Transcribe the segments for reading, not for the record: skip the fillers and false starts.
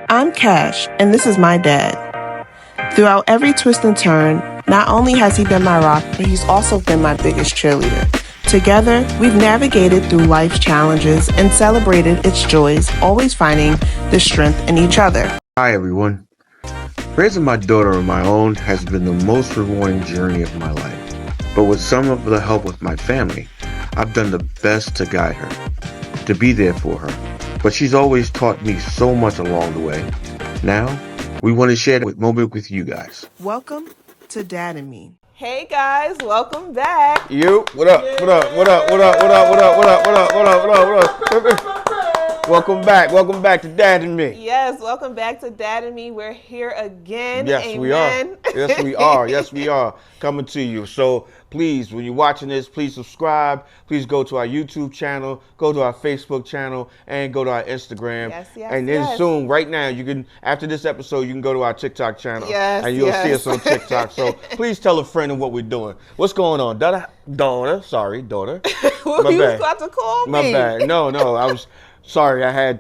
I'm Cash, and this is my dad. Throughout every twist and turn, not only has he been my rock, but he's also been my biggest cheerleader. Together, we've navigated through life's challenges and celebrated its joys, always finding the strength in each other. Hi everyone. Raising my daughter on my own has been the most rewarding journey of my life. But with some of the help with my family, I've done the best to guide her, to be there for her. But she's always taught me so much along the way. Now, we want to share that moment with you guys. Welcome to Dad&Me. Hey guys, welcome back. You, what up? What up? What up? What up? What up? What up? What up? What up? What up? What up? What up? Welcome back. Welcome back to Dad&Me. Yes, welcome back to Dad&Me. We're here again. Yes, Amen. we are. Yes, we are. Yes, we are. Coming to you. So please, when you're watching this, please subscribe. Please go to our YouTube channel, go to our Facebook channel, and go to our Instagram. Yes, yes, and then yes. soon, right now, you can, after this episode, you can go to our TikTok channel. Yes, and you'll see yes. us on TikTok. So please tell a friend of what we're doing. What's going on? Daughter. Sorry, daughter. Well, My you was bad. about to call me. My bad. No, I was sorry. I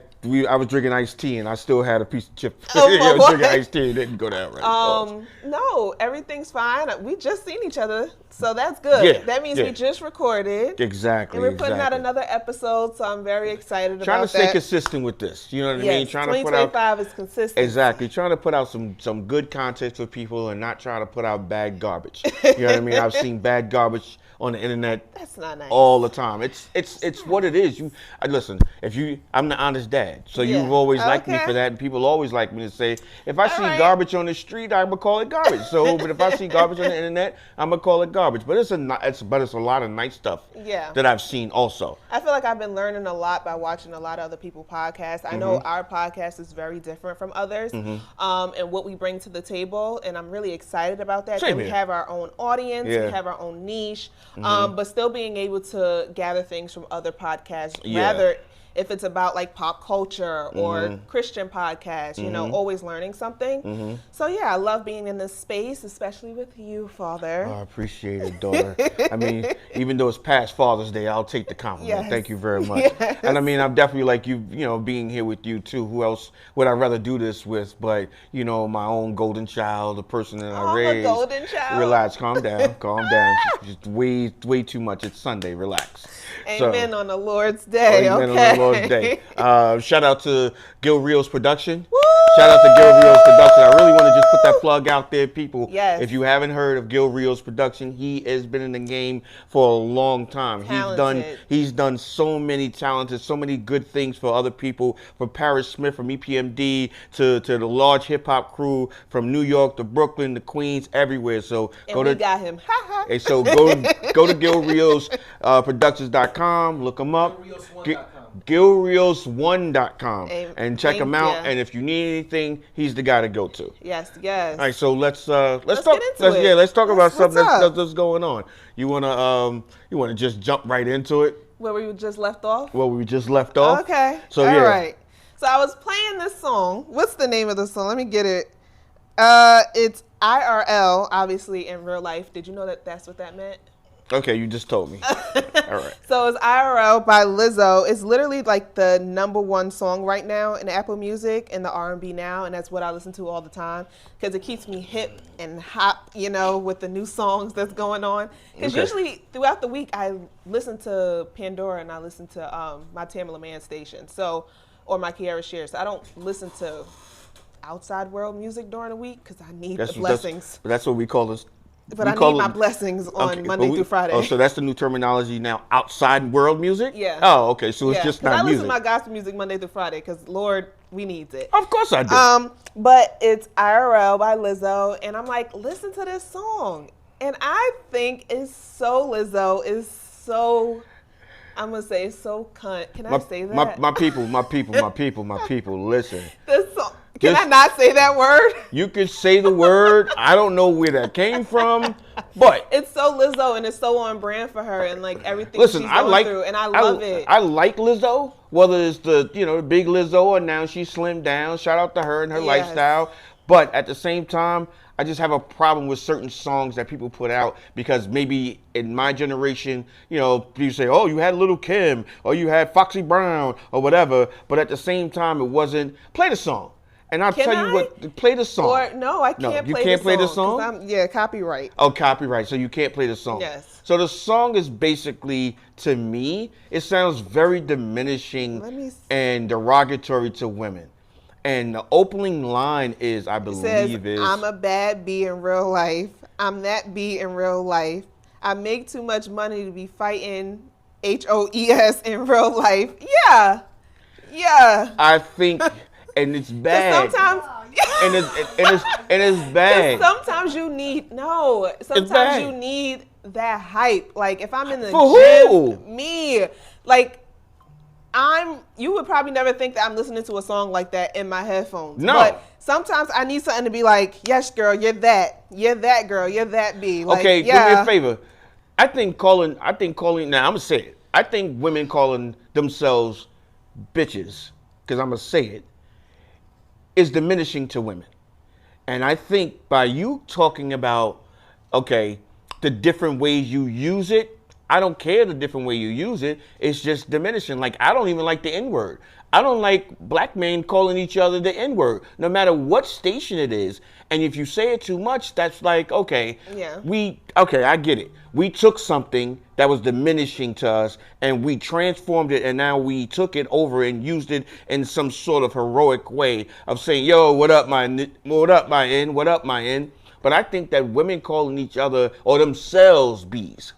was drinking iced tea and I still had a piece of chip. Oh, I was boy. drinking iced tea. It didn't go down right. No, everything's fine. We just seen each other, so that's good. Yeah, That means yeah. we just recorded. Exactly. And we're putting out exactly. another episode, so I'm very excited Trying about to stay that. consistent with this. You know what I Yes, mean? Trying to put out 2025 is consistent. exactly. Trying to put out some good content for people and not trying to put out bad garbage. You know what I mean? I've seen bad garbage on the internet That's not nice. all the time. It's what it is. Listen. I'm the honest dad, so Yeah. you've always liked me Okay. for that, and people always like me to say, if I see right. garbage on the street, I'm gonna call it garbage. So, but if I see garbage on the internet, I'm gonna call it garbage. But it's a lot of nice stuff Yeah. that I've seen also. I feel like I've been learning a lot by watching a lot of other people's podcasts. I know Mm-hmm. our podcast is very different from others, and what we bring to the table, and I'm really excited about that. Same That we here. have our own audience, Yeah. we have our own niche, but still being able to gather things from other podcasts, Yeah. rather if it's about like pop culture or Christian podcasts, you know, always learning something. So yeah, I love being in this space, especially with you, Father. I appreciate it, daughter. I mean, even though it's past Father's Day, I'll take the compliment. Yes. Thank you very much. Yes. And I mean, I'm definitely like you know, being here with you too. Who else would I rather do this with? But, you know, my own golden child, the person that I Oh, raised. a golden child. Relax, calm down, calm down. Just way too much. It's Sunday, relax. Amen on the Lord's Day, Amen okay? on the Lord's Day. Shout out to Gil Rios Production. Woo! Shout out to Gil Rios Production. I really want to just put that plug out there, people. Yes. If you haven't heard of Gil Rios Production, he has been in the game for a long time. Talented. He's done so many talented, so many good things for other people. From Paris Smith from EPMD to the large hip hop crew from New York to Brooklyn to Queens, everywhere. So And we got him. Ha ha. Hey, so go to GilRiosProductions.com, look him up. GilRios1.com and check him out. Yeah. And if you need anything, he's the guy to go to. Yes, yes. All right, so let's talk. get into it. Let's talk about something What's up? that's going on. You wanna just jump right into it? Where we just left off? Where we just left off. Okay. So All yeah. right. So I was playing this song. What's the name of the song? Let me get it. It's IRL, obviously in real life. Did you know that that's what that meant? Okay, you just told me. All right. So it's IRL by Lizzo. It's literally like the #1 song right now in Apple Music and the R&B now, and that's what I listen to all the time because it keeps me hip and hop, you know, with the new songs that's going on. Because Okay. usually throughout the week I listen to Pandora and I listen to my Tamala Man station, or my Kiara Shear. So I don't listen to outside world music during the week because I need the blessings. That's what we call this. But I need my blessings on Monday through Friday. Oh, so that's the new terminology now, outside world music? Yeah. Oh, okay, so it's Yeah, just 'cause not I music. listen to my gospel music Monday through Friday because Lord, we needs it. Of course I do. But it's IRL by Lizzo, and I'm like, listen to this song, and I think it's so Lizzo is so. I'm gonna say it's so cunt. Can I say that? My people, listen. This song. Can I not say that word? You can say the word. I don't know where that came from, but it's so Lizzo and it's so on brand for her and like everything listen, she's going through, and I love it. I like Lizzo, whether it's the big Lizzo or now she's slimmed down. Shout out to her and her lifestyle. But at the same time, I just have a problem with certain songs that people put out because maybe in my generation, people say, oh, you had Little Kim or you had Foxy Brown or whatever. But at the same time, it wasn't play the song. And I'll Can tell you I? what, play the song. Or no, I can't you play can't the play the song. song? 'Cause yeah, copyright. Oh, copyright. So you can't play the song. Yes. So the song is basically, to me, it sounds very diminishing Let me see. and derogatory to women. And the opening line is, I It says, believe, is I'm a bad bee in real life. I'm that bee in real life. I make too much money to be fighting HOES in real life. Yeah. Yeah. I think, and it's bad. Sometimes and it's bad. sometimes you need bad. sometimes you need that hype. Like if I'm in the For gym, who? me, like you would probably never think that I'm listening to a song like that in my headphones. No. But sometimes I need something to be like, yes, girl, you're that. You're that girl. You're that bee. Like, Okay, yeah. do me a favor. I think calling, now I'm going to say it. I think women calling themselves bitches, because I'm going to say it, is diminishing to women. And I think by you talking about, okay, the different ways you use it, I don't care the different way you use it. It's just diminishing. Like, I don't even like the N-word. I don't like black men calling each other the N-word, no matter what station it is. And if you say it too much, that's like, okay, Yeah. I get it. We took something that was diminishing to us and we transformed it, and now we took it over and used it in some sort of heroic way of saying, yo, what up, my N, what up, my N. But I think that women calling each other or themselves bees,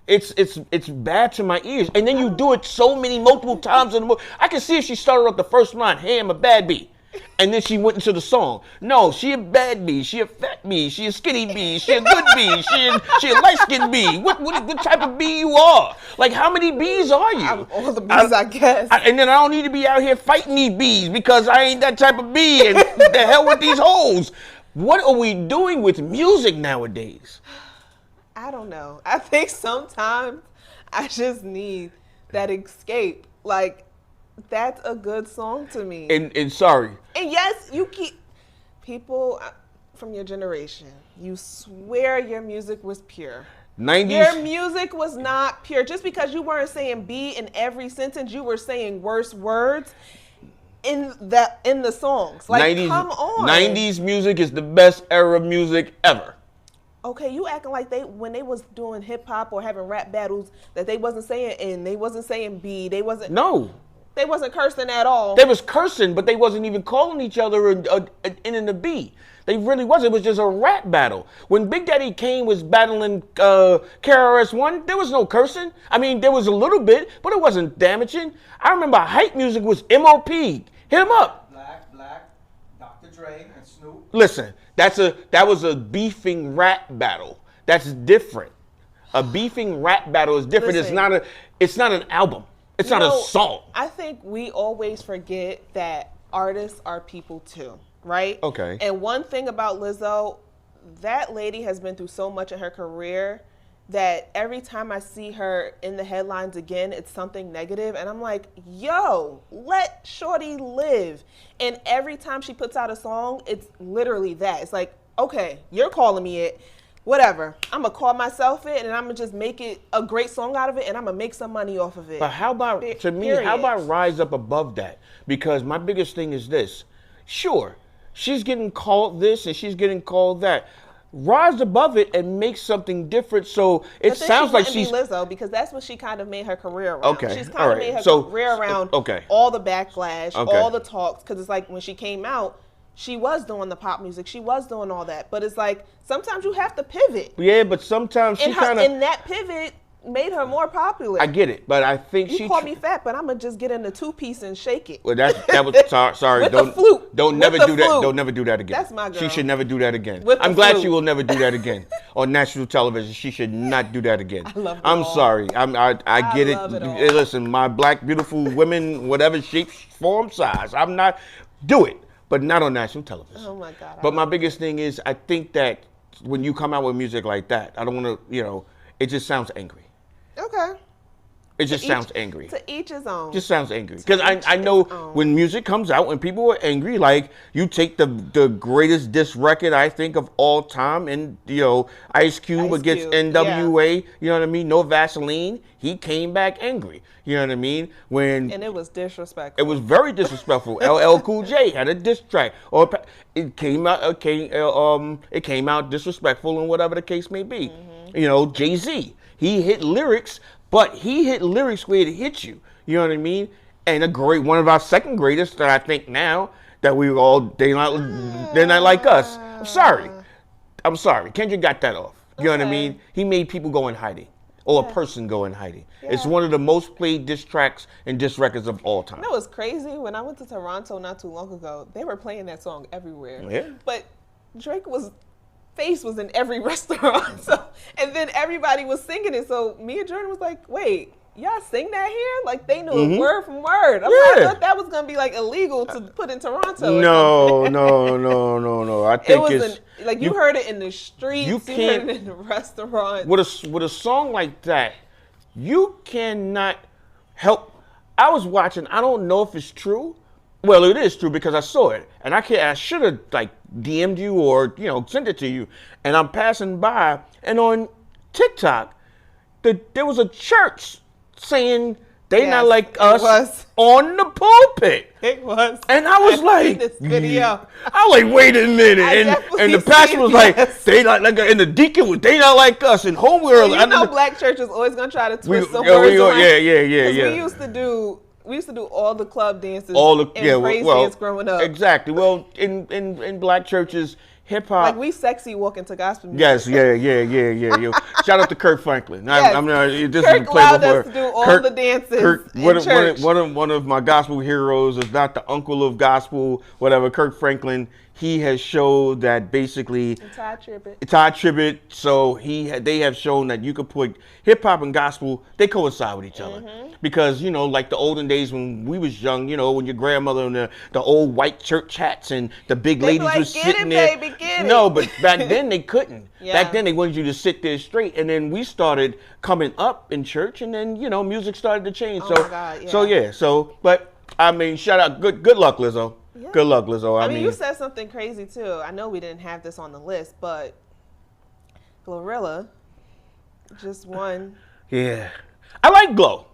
it's bad to my ears. And then you do it multiple times in the movie. I can see if she started off the first line, hey, I'm a bad bee. And then she went into the song. No, she a bad bee. She a fat bee. She a skinny bee. She a good bee. She a light-skinned bee. What type of bee you are? Like, how many bees are you? All the bees, I guess. And then I don't need to be out here fighting these bees because I ain't that type of bee. And the hell with these hoes. What are we doing with music nowadays? I don't know. I think sometimes I just need that escape. Like, that's a good song to me. And sorry. And yes, you keep people from your generation, you swear your music was pure. 90s. Your music was not pure. Just because you weren't saying B in every sentence, you were saying worse words in the songs. Like, 90s, come on. 90s music is the best era of music ever. Okay, you acting like when they was doing hip hop or having rap battles that they wasn't saying N, they wasn't saying B, they wasn't. No. They wasn't cursing at all. They was cursing, but they wasn't even calling each other an N and a B. They really wasn't. It was just a rap battle. When Big Daddy Kane was battling KRS-One, there was no cursing. I mean, there was a little bit, but it wasn't damaging. I remember hype music was MOP. Hit him up. Black, Dr. Dre, and Snoop. Listen, that was a beefing rap battle. That's different. A beefing rap battle is different. Listen, It's not an album. It's not a song. I think we always forget that artists are people too, right? Okay. And one thing about Lizzo, that lady has been through so much in her career that every time I see her in the headlines again, it's something negative. And I'm like, yo, let Shorty live. And every time she puts out a song, it's literally that. It's like, okay, you're calling me it. Whatever. I'm going to call myself it, and I'm going to just make it a great song out of it, and I'm going to make some money off of it. But how about, to me, Period. how about rise up above that? Because my biggest thing is this. Sure, she's getting called this and she's getting called that. Rise above it and make something different so it But then sounds like she's she's... Lizzo, because that's what she kind of made her career around. Okay, She's all kind of right. made her So, career around okay. all the backlash, Okay. all the talks, because it's like when she came out, she was doing the pop music, she was doing all that. But it's like sometimes you have to pivot. Yeah, but sometimes she kind of... And that pivot made her more popular. I get it, but I think You she... call me fat, but I'm gonna just get in the two-piece and shake it. Well, that was sorry. With the flute. Don't With never the do that. flute. Don't never do that again. That's my girl. She should never do that again. With the I'm glad flute. she will never do that again on national television. She should not do that again. I love it I'm all. sorry. I get love it. it all. Hey, listen, my black beautiful women, whatever shape, form, size. I'm not do it, but not on national television. Oh my God. But my biggest thing is, I think that when you come out with music like that, I don't want to. It just sounds angry. Okay. It just sounds angry. To each his own. Just sounds angry. Because I know when music comes out, when people are angry, like you take the greatest diss record I think of all time, and Ice Cube against NWA. Yeah. You know what I mean? No Vaseline. He came back angry. You know what I mean? And it was disrespectful. It was very disrespectful. LL Cool J had a diss track, or it came out. It came out disrespectful, and whatever the case may be. Mm-hmm. Jay-Z, he hit lyrics. But he hit lyrics where it hit you. You know what I mean? And one of our second greatest that I think now that we all they're not like us. I'm sorry. Kendrick got that off. You know what I mean? He made people go in hiding, or a person go in hiding. Yeah. It's one of the most played diss tracks and diss records of all time. You know what's crazy? When I went to Toronto not too long ago, they were playing that song everywhere. Yeah. But face was in every restaurant. And then everybody was singing it. So me and Jordan was like, wait, y'all sing that here? Like they knew it word from word. I thought that was gonna be like illegal to put in Toronto. No. I think you heard it in the streets, you heard it in the restaurants. With a song like that, you cannot help. I was watching, I don't know if it's true. Well, it is true because I saw it, and I should have DM'd you or sent it to you. And I'm passing by, and on TikTok, there was a church saying they not like us on the pulpit. It was, and I was like, this video. I was like, wait a minute, and the pastor was like, they not like, and the deacon was, they not like us, and homeward. Black church is always gonna try to twist some words around. Yeah. We used to do all the club dances and praise dance growing up. Exactly. Well, in black churches, hip hop. Like we sexy walk into gospel music. Yes, yeah. Shout out to Kirk Franklin. Yes. Kirk allowed us to do all the dances in church. One of my gospel heroes is not the uncle of gospel, whatever. Kirk Franklin. He has showed that basically Ty Tribbett. So they have shown that you could put hip hop and gospel, they coincide with each other. Because like the olden days when we was young, when your grandmother and the old white church hats and the big ladies were sitting there. Baby, get it. No, but back then they couldn't. Back then they wanted you to sit there straight, and then we started coming up in church, and then music started to change. Oh my God, yeah. But I mean, shout out, good luck, Lizzo. Yeah. Good luck, Lizzo. I mean, you said something crazy too. I know we didn't have this on the list, but Glorilla just won. Yeah, I like Glow,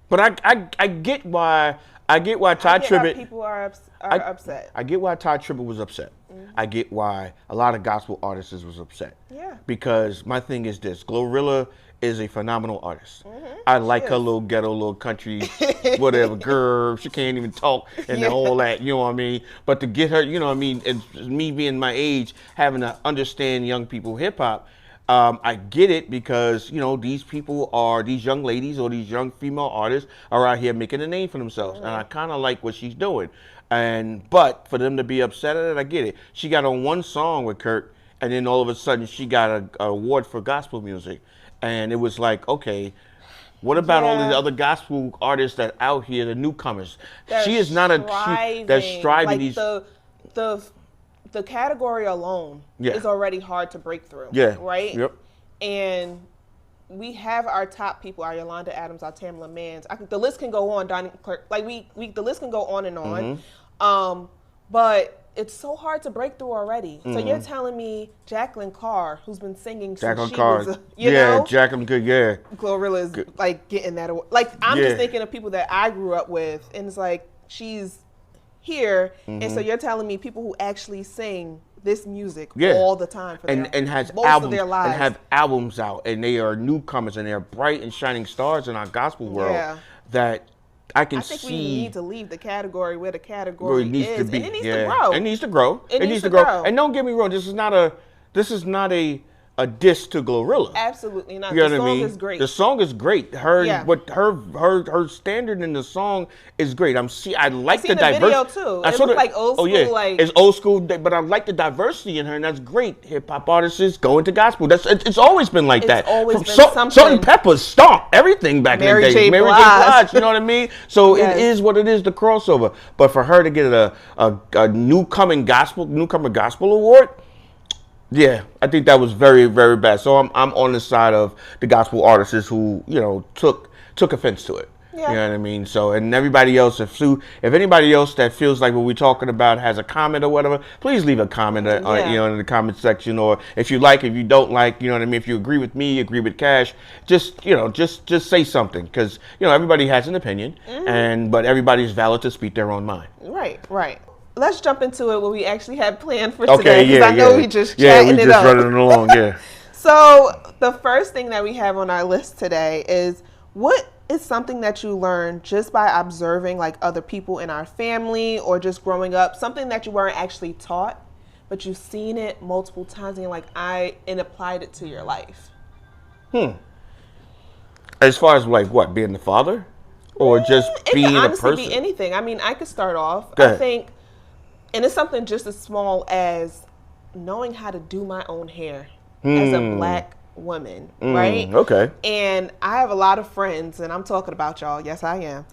but I get why Ty Tribbett. People are upset. I get why Ty Tribbett was upset. I get why a lot of gospel artists was upset. Yeah. Because my thing is this: Glorilla is a phenomenal artist. I like her little ghetto, little country, whatever girl. She can't even talk and all that, you know what I mean? But to get her, you know what I mean, and me being my age, having to understand young people hip hop, I get it because, these young ladies or these young female artists are out here making a name for themselves. And I kind of like what she's doing. But for them to be upset at it, I get it. She got on one song with Kurt, and then all of a sudden she got an award for gospel music. And it was like, okay, what about all the other gospel artists that out here, the newcomers? She is not that's striving. Like the category alone is already hard to break through. Yeah. Right? Yep. And we have our top people, our Yolanda Adams, our Tamla Mans. The list can go on, Donnie Clark. Like the list can go on and on. But it's so hard to break through already. So you're telling me Jacqueline Carr, who's been singing since she was, Jacqueline good, yeah. Glorilla is like getting that award. Like I'm just thinking of people that I grew up with, and it's like she's here, and so you're telling me people who actually sing this music all the time for and has most albums of their lives. And have albums out, and they are newcomers, and they're bright and shining stars in our gospel world that I think we need to leave the category where the category needs is, to be. And it needs to grow. It needs to grow. It needs to grow. And don't get me wrong, this is not a diss to Glorilla. Absolutely not. You know the what I song mean? is great. The song is great. Her standard in the song is great. I like the diversity. Video too. It looks like old school. It's old school, but I like the diversity in her, and that's great. Hip hop artists going to gospel. It's always been like that. It's always been something. Salt and Pepper stomped everything back in the day. Mary J. Blige. You know what I mean? So it is what it is. The crossover. But for her to get a newcomer gospel award. Yeah, I think that was very, very bad. So I'm on the side of the gospel artists who, took took offense to it. Yeah. You know what I mean? So, and everybody else, if anybody else that feels like what we're talking about has a comment or whatever, please leave a comment, you know, in the comment section. Or if you like, if you don't like, you know what I mean? If you agree with me, agree with Cash, just, you know, just say something, because, you know, everybody has an opinion, but everybody's valid to speak their own mind. Right. Let's jump into it, what we actually had planned for Okay, today. Because I know we just chatting it up. running along, yeah. So the first thing that we have on our list today is, what is something that you learned just by observing like other people in our family or just growing up, something that you weren't actually taught, but you've seen it multiple times and you're like, and applied it to your life? As far as like what, being the father? Or just being a person? It can honestly be anything. I mean, I could start off. Go ahead. I think, and it's something just as small as knowing how to do my own hair as a Black woman, right? Okay. And I have a lot of friends, and I'm talking about y'all. Yes, I am.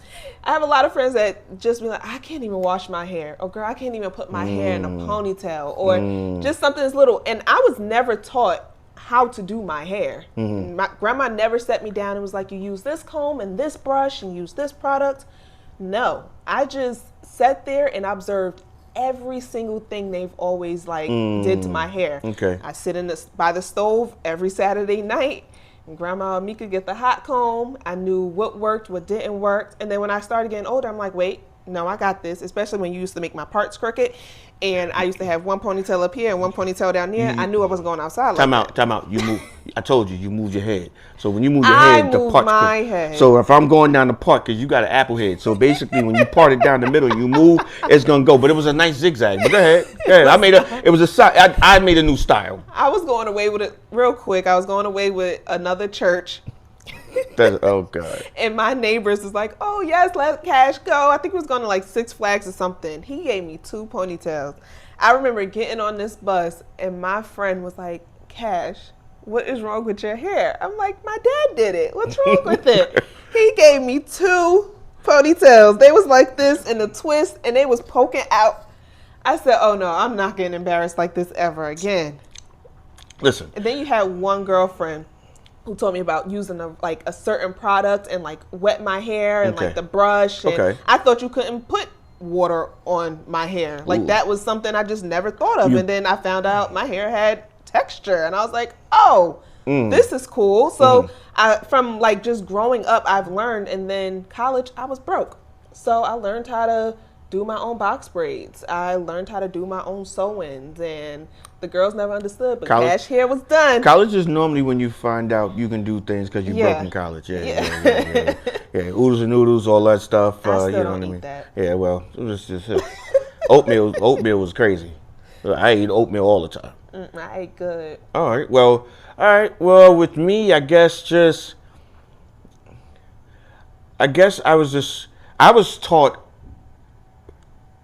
I have a lot of friends that just be like, I can't even wash my hair. Or, girl, I can't even put my hair in a ponytail. Or just something as little. And I was never taught how to do my hair. My grandma never set me down and was like, you use this comb and this brush and use this product. No, I just sat there and observed every single thing they've always like did to my hair. Okay. I sit by the stove every Saturday night, and Grandma Mika get the hot comb. I knew what worked, what didn't work. And then when I started getting older, I'm like, wait, no, I got this. Especially when you used to make my parts crooked, and I used to have one ponytail up here and one ponytail down there. I knew I wasn't going outside. Time out. You move. I told you, you moved your head. So when you move your head, the part. My head. So if I'm going down the part, because you got an apple head, so basically when you part it down the middle, you move, it's gonna go. But it was a nice zigzag. But go ahead. I made a new style. I was going away with it real quick. I was going away with another church. Oh God. And my neighbors was like, oh yes, let Cash go. I think we was going to like Six Flags or something. He gave me 2 ponytails. I remember getting on this bus and my friend was like, Cash, what is wrong with your hair? I'm like, my dad did it. What's wrong with it? He gave me 2 ponytails. They was like this in a twist and they was poking out. I said, oh no, I'm not getting embarrassed like this ever again. Listen. And then you had one girlfriend who told me about using a certain product and like wet my hair and like the brush. And I thought you couldn't put water on my hair. Like that was something I just never thought of. And then I found out my hair had texture and I was like, oh, this is cool. So from like just growing up, I've learned, and then college, I was broke. So I learned how to do my own box braids. I learned how to do my own sew-ins, and the girls never understood, but Cash hair was done. College is normally when you find out you can do things because you broke in college. Yeah. Oodles and noodles, all that stuff. I still you know don't what I eat mean? that. Yeah, well, it was just oatmeal. Oatmeal was crazy. I ate oatmeal all the time. I ate good. All right. Well, with me, I guess I was taught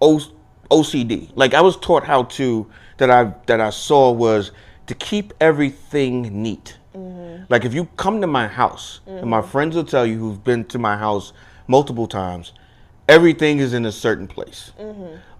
OCD. Like I was taught how to, that I saw was to keep everything neat. Like if you come to my house, and my friends will tell you who've been to my house multiple times, everything is in a certain place.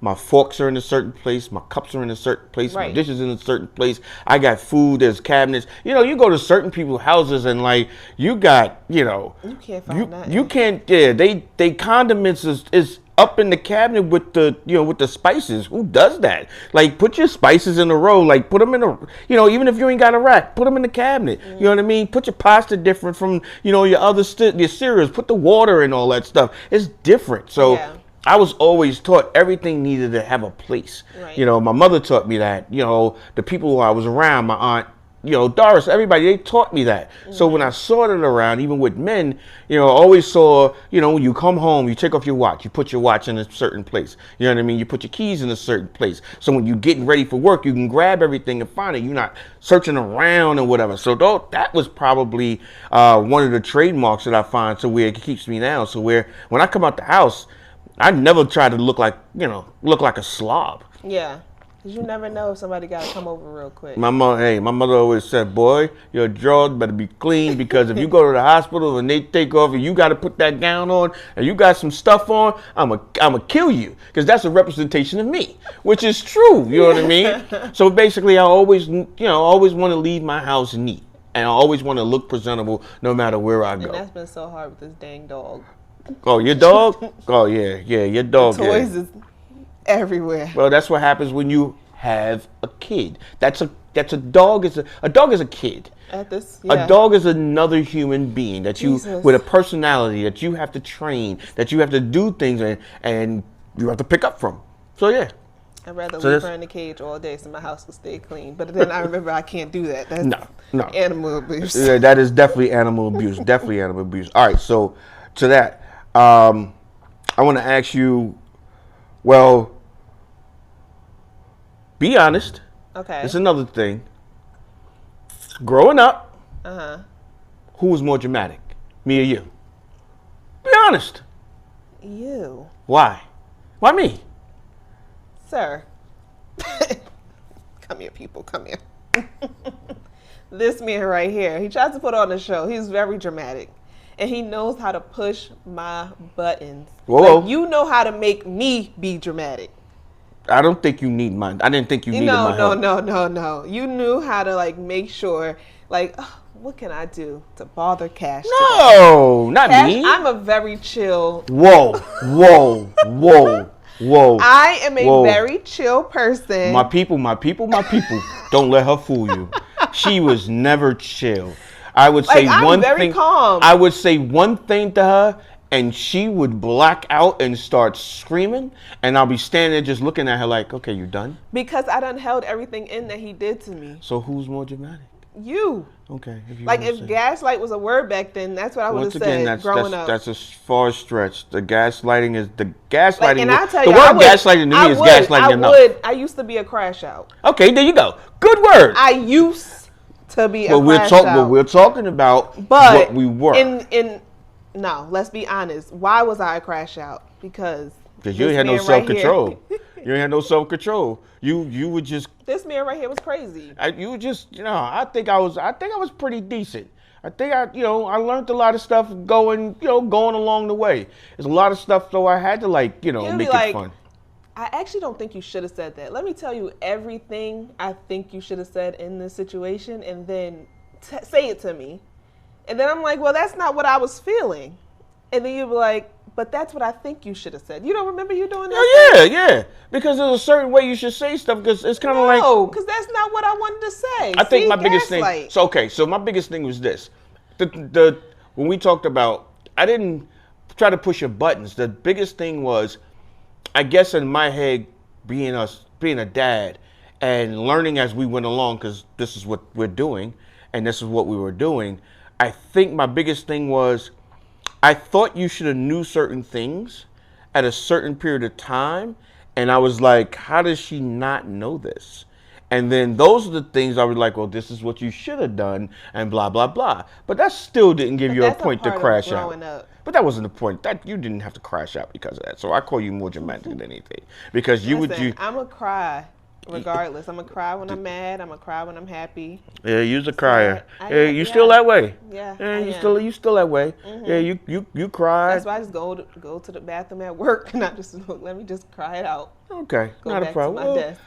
My forks are in a certain place. My cups are in a certain place. My dishes in a certain place. I got food. There's cabinets. You know, you go to certain people's houses and like you got, you can't find that. You can't. Yeah, they condiments is up in the cabinet with the spices. Who does that? Like put your spices in a row. Like put them in a, even if you ain't got a rack, put them in the cabinet. You know what I mean? Put your pasta different from your other your cereals. Put the water and all that stuff. It's different. So. Yeah. I was always taught everything needed to have a place. Right. My mother taught me that. The people who I was around, my aunt, Doris, everybody, they taught me that. So when I saw it around, even with men, I always saw, when you come home, you take off your watch, you put your watch in a certain place. You know what I mean? You put your keys in a certain place. So when you're getting ready for work, you can grab everything and find it. You're not searching around and whatever. So that was probably one of the trademarks that I find to where it keeps me now. So where when I come out the house, I never try to look like a slob. Yeah, because you never know if somebody got to come over real quick. My mother always said, boy, your drawers better be clean, because if you go to the hospital and they take off and you got to put that gown on and you got some stuff on, I'ma kill you, because that's a representation of me, which is true. You know what I mean? So basically, I always want to leave my house neat. and I always want to look presentable no matter where I go. And that's been so hard with this dang dog. Oh, your dog? Oh yeah, your dog. Toys is everywhere. Well, that's what happens when you have a kid. That's a dog is a dog is a kid. At this, A dog is another human being that you Jesus. with a personality that you have to train, that you have to do things and you have to pick up from. So yeah. I'd rather So leave that's- her in the cage all day so my house will stay clean. But then I remember I can't do that. That's No. animal abuse. Yeah, that is definitely animal abuse. Definitely animal abuse. All right, so to that, I want to ask you, well, be honest. Okay. It's another thing. Growing up, Uh-huh. who was more dramatic, me or you? Be honest. You. Why? Why me? Sir. Come here, people. Come here. This man right here, he tries to put on a show. He's very dramatic. And he knows how to push my buttons. Whoa. Like, you know how to make me be dramatic. I don't think you need mine. I didn't think you needed my help. No. You knew how to like make sure, like, oh, what can I do to bother Cash today? No, not Cash, me. I'm a very chill. Whoa. I am a Whoa. very chill person. My people. Don't let her fool you. She was never chill. I would say Like, I'm one very thing. calm. I would say one thing to her, and she would black out and start screaming, and I'll be standing there just looking at her like, "Okay, you done?" Because I done held everything in that he did to me. So who's more dramatic? You. Okay. Like, wanna if say. gaslight was a word back then, that's what I would have Once again, said growing up. that's a far stretch. The gaslighting is the gaslighting. Like, and I tell the you, word gaslighting to me is gaslighting enough. I used to be a crash out. Okay, there you go. Good word. I used to be a But crash out. we're talking about But what we were. No, let's be honest. Why was I a crash out? Because You ain't had no self-control. You ain't had no self-control. You would just This man right here was crazy. you would just I think I was pretty decent. I think I learned a lot of stuff going along the way. There's a lot of stuff though I had to make be it like, fun. I actually don't think you should have said that. Let me tell you everything I think you should have said in this situation, and then say it to me. And then I'm like, well, that's not what I was feeling. And then you'd be like, but that's what I think you should have said. You don't remember you doing that? Yeah. Because there's a certain way you should say stuff because it's kind of like. No, because that's not what I wanted to say. I think See, my biggest gaslight. thing. So my biggest thing was this: the when we talked about, I didn't try to push your buttons. The biggest thing was, I guess in my head, being a dad and learning as we went along, because this is what we're doing and this is what we were doing. I think my biggest thing was, I thought you should have knew certain things at a certain period of time, and I was like, how does she not know this? And then those are the things I was like, well, this is what you should have done, and blah blah blah. But that still didn't give you a That's point to part of crash growing out. up. But that wasn't the point. That you didn't have to crash out because of that. So I call you more dramatic than anything, because you Listen, would I'm going to cry regardless. I'm going to cry when I'm mad. I'm going to cry when I'm happy. Yeah, you's a crier. I- Yeah, you still that way. Yeah, Yeah, I you am. still that way. Yeah, you cry. That's why I just go to the bathroom at work and I just let me just cry it out. Okay, Go not a back to problem. my Well, desk.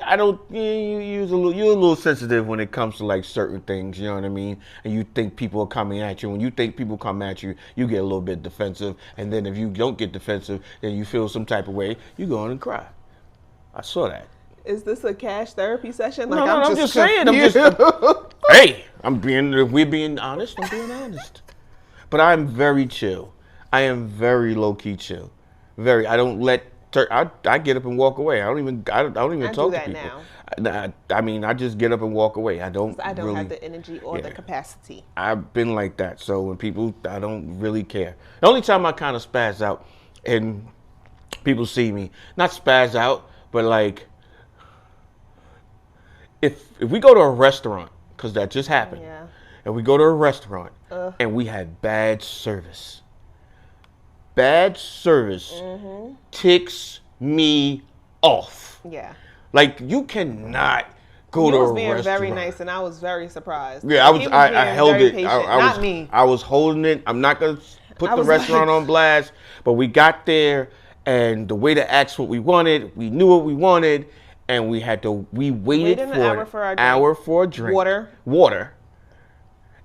I don't. You're a little sensitive when it comes to like certain things. You know what I mean? And you think people are coming at you. When you think people come at you, you get a little bit defensive. And then if you don't get defensive, then you feel some type of way. You go on and cry. I saw that. Is this a cash therapy session? No, I'm just saying. Hey, we're being honest. I'm being honest. But I'm very chill. I am very low key chill. Very. I don't let. I get up and walk away. I don't even talk do that to people. now. I mean, I just get up and walk away. I don't have really. the energy or the capacity. I've been like that. So when people, I don't really care. The only time I kind of spaz out and people see me, not spaz out, but like, if we go to a restaurant, because that just happened, Yeah. and we go to a restaurant and we had bad service. Bad service ticks me off. Yeah. Like, you cannot go You to a was being restaurant. very nice, and I was very surprised. Yeah, He was I being held very it. patient. Not me. I was holding it. I'm not gonna put I the was restaurant like- on blast, but we got there, and the waiter asked what we wanted. We knew what we wanted, and we waited Waited an for hour an for our hour drink. for a drink. Water.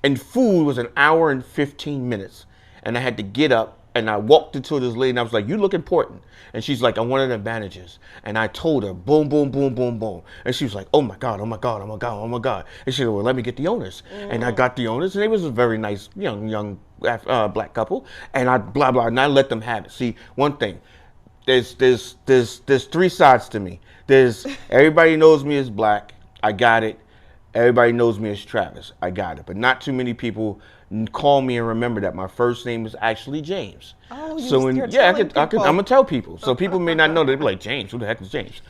And food was an hour and 15 minutes. And I had to get up and I walked into this lady and I was like, you look important. And she's like, I'm one of the managers. And I told her, boom, boom, boom, boom, boom. And she was like, oh my God, oh my God, oh my God, oh my God. And she said, well, let me get the owners. And I got the owners, and it was a very nice young black couple. And I blah, blah, and I let them have it. See, one thing, there's three sides to me. There's everybody knows me as black. I got it. Everybody knows me as Travis. I got it. But not too many people call me and remember that my first name is actually James. Oh, You're telling I'm people. gonna tell people. So people may not know. They'd be like, James, who the heck is James?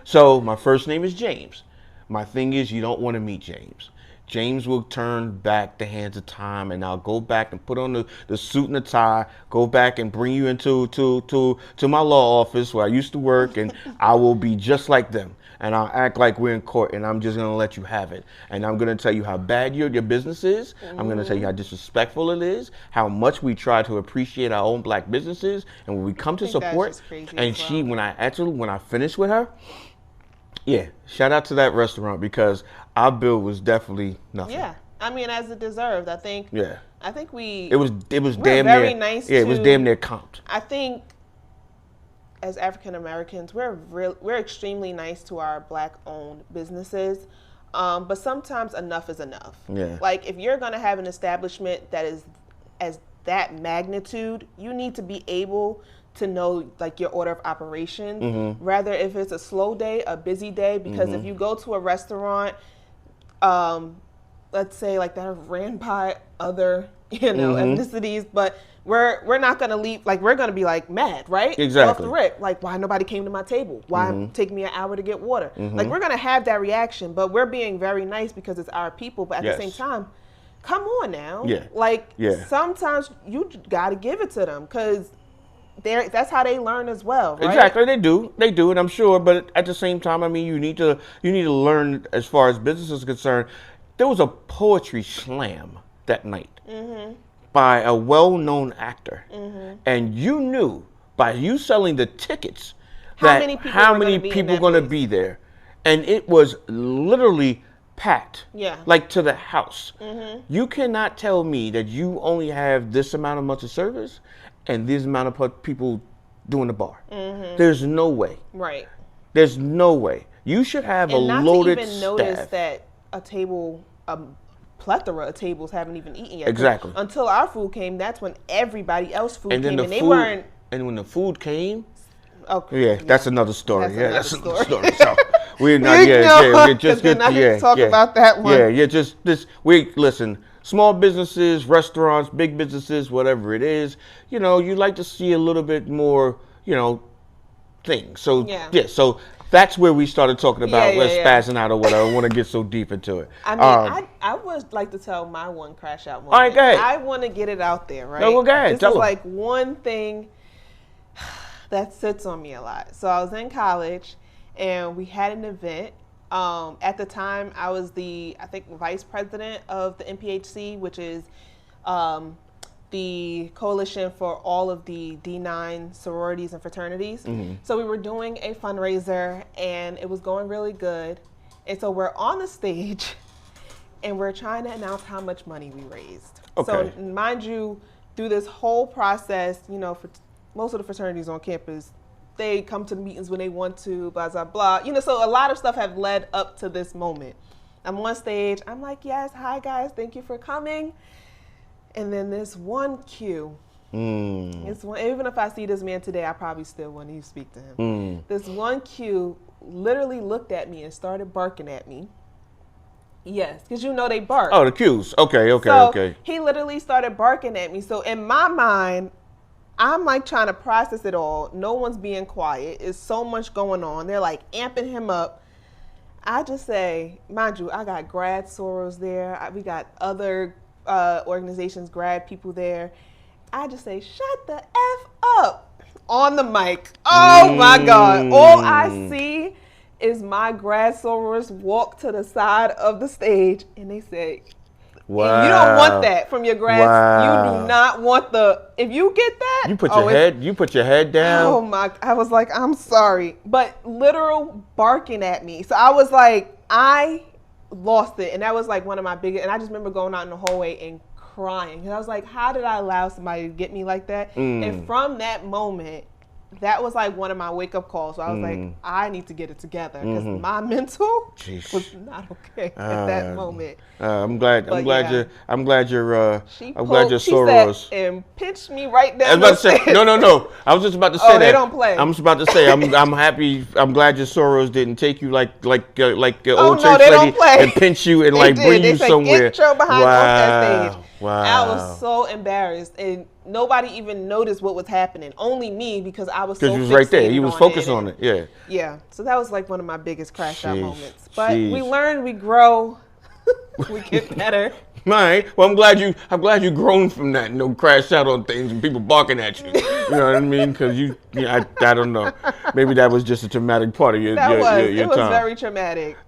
So my first name is James. My thing is, you don't want to meet James. James will turn back the hands of time, and I'll go back and put on the suit and the tie, go back and bring you into to my law office where I used to work, and I will be just like them. And I'll act like we're in court, and I'm just going to let you have it. And I'm going to tell you how bad your business is. I'm going to tell you how disrespectful it is, how much we try to appreciate our own black businesses. And when we come to support, and when I finished with her, yeah, shout out to that restaurant, because our bill was definitely nothing. Yeah, I mean, as it deserved. I think. Yeah. I think It was we're damn very near. nice. Yeah, it was damn near comped. I think, as African Americans, we're extremely nice to our black-owned businesses, but sometimes enough is enough. Yeah. Like, if you're gonna have an establishment that is as that magnitude, you need to be able to know like your order of operations, rather if it's a slow day, a busy day, because if you go to a restaurant, let's say like that are ran by other, ethnicities, but we're not gonna leave, like we're gonna be like mad, right? Exactly. Off the rip, like why nobody came to my table? Why take me an hour to get water? Like we're gonna have that reaction, but we're being very nice because it's our people, but at the same time, come on now. Yeah. Like Yeah. sometimes you gotta give it to them, because that's how they learn as well, right? Exactly, they do, and I'm sure. But at the same time, I mean, you need to learn as far as business is concerned. There was a poetry slam that night by a well-known actor, and you knew by you selling the tickets How that many people were going to be there, and it was literally packed, like to the house. You cannot tell me that you only have this amount of months of service and this amount of people doing the bar. There's no way. Right. There's no way. You should have a loaded staff. And not to even notice that a plethora of tables haven't even eaten yet. Exactly. Until our food came, that's when everybody else's food came, and they weren't. And when the food came, okay, that's another story. That's another story. So we're not. We're just good. To talk about that one. Just this. We listen. Small businesses, restaurants, big businesses, whatever it is, you like to see a little bit more, things. So so that's where we started talking about spazzing out or whatever. I don't want to get so deep into it. I mean, I would like to tell my one crash out moment. All right, go ahead. I want to get it out there, right? No, well, go ahead. This is like one thing that sits on me a lot. So I was in college, and we had an event. At the time, I was I think, vice president of the NPHC, which is the coalition for all of the D9 sororities and fraternities. So we were doing a fundraiser, and it was going really good. And so we're on the stage, and we're trying to announce how much money we raised. Okay. So mind you, through this whole process, for most of the fraternities on campus, they come to the meetings when they want to, blah, blah, blah. So a lot of stuff have led up to this moment. I'm on stage. I'm like, yes, hi, guys. Thank you for coming. And then this one cue. Even if I see this man today, I probably still want to speak to him. This one cue literally looked at me and started barking at me. Yes, because they bark. Oh, the cues. Okay. So he literally started barking at me. So in my mind, I'm like trying to process it all. No one's being quiet. It's so much going on. They're like amping him up. I just say, mind you, I got grad sorors there. We got other organizations, grad people there. I just say, shut the F up on the mic. Oh my God. All I see is my grad sorors walk to the side of the stage, and they say, Wow. And you don't want that from your grass. Wow. You do not want if you get that. You put your head down. Oh my, I was like, I'm sorry. But literal barking at me. So I was like, I lost it. And that was like one of my biggest, and I just remember going out in the hallway and crying. And I was like, how did I allow somebody to get me like that? And from that moment, that was like one of my wake up calls. So I was like, I need to get it together because my mental was not okay at that moment. I'm glad you're She Soros. said, and pinched me right down. I was about to say, no. I was just about to say that. They don't play. I'm just about to say, I'm happy. I'm glad your Soros didn't take you like your old church they lady don't play. and pinch you and They bring did. you They somewhere. Get your behind off that stage. Wow. I was so embarrassed, and nobody even noticed what was happening. Only me, because I was so because you was right there. You was focused on it. Yeah. Yeah. So that was like one of my biggest crash out moments. But Jeez. we learn, we grow, we get better. All right. Well, I'm glad you grown from that and don't crash out on things and people barking at you. You know what I mean? Because I don't know. Maybe that was just a traumatic part of your It was time. very traumatic.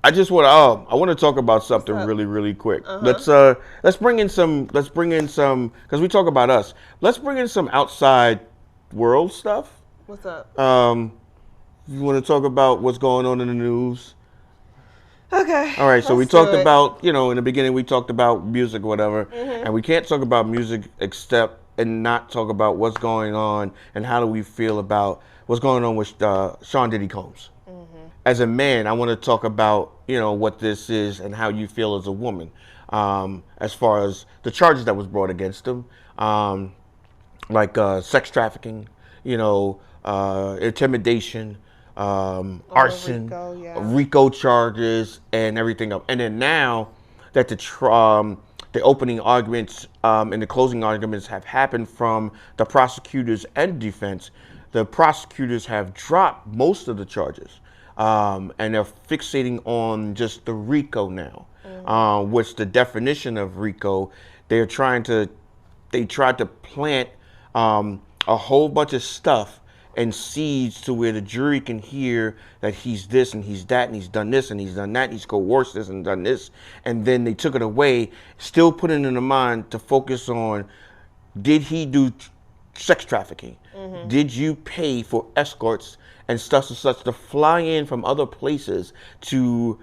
I want to talk about something really, really quick. Let's bring in some because we talk about us. Let's bring in some outside world stuff. What's up? You want to talk about what's going on in the news? Okay. All right. So we let's do talked it. about, in the beginning we talked about music or whatever, and we can't talk about music except and not talk about what's going on and how do we feel about what's going on with Sean Diddy Combs. As a man, I want to talk about, what this is and how you feel as a woman, as far as the charges that was brought against him, like sex trafficking, intimidation, arson, RICO charges, and everything else. And then now that the opening arguments and the closing arguments have happened from the prosecutors and defense, the prosecutors have dropped most of the charges. And they're fixating on just the RICO now, which the definition of RICO, they tried to plant a whole bunch of stuff and seeds to where the jury can hear that he's this and he's that and he's done this and he's done that and he's coerced this and done this, and then they took it away, still putting it in the mind to focus on, did he do sex trafficking? Did you pay for escorts and such to fly in from other places to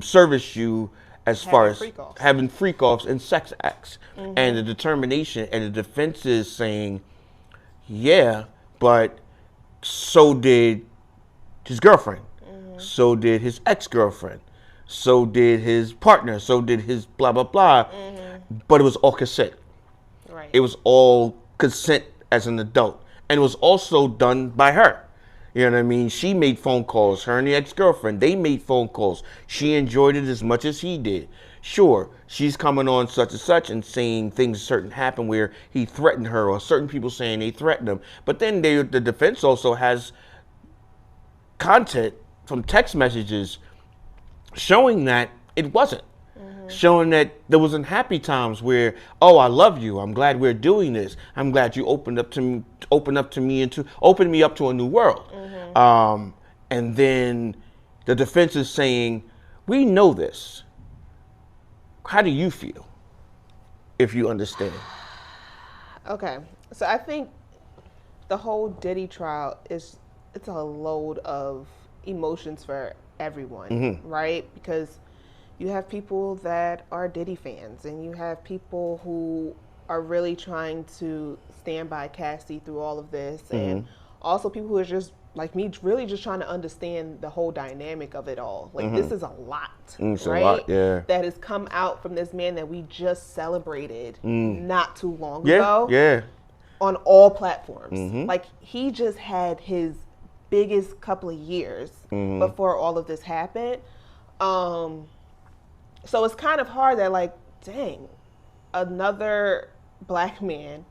service you as far as having freak-offs and sex acts? And the determination and the defense is saying, yeah, but so did his girlfriend, so did his ex-girlfriend, so did his partner, so did his blah, blah, blah. But it was all consent. Right. It was all consent as an adult. And it was also done by her. You know what I mean? She made phone calls. Her and the ex-girlfriend, they made phone calls. She enjoyed it as much as he did. Sure, she's coming on such and such and saying things certain happened where he threatened her, or certain people saying they threatened him. But then the defense also has content from text messages showing that it wasn't. Showing that there wasn't happy times where, oh, I love you. I'm glad we're doing this. I'm glad you opened me up to a new world. And then the defense is saying, we know this. How do you feel, if you understand? Okay, so I think the whole Diddy trial it's a load of emotions for everyone, right? Because you have people that are Diddy fans, and you have people who are really trying to stand by Cassie through all of this, and also people who are just like me, really just trying to understand the whole dynamic of it all. Like this is a lot, It's right? a lot, yeah. That has come out from this man that we just celebrated not too long ago. Yeah. On all platforms. Like he just had his biggest couple of years before all of this happened. So it's kind of hard that, like, dang, another black man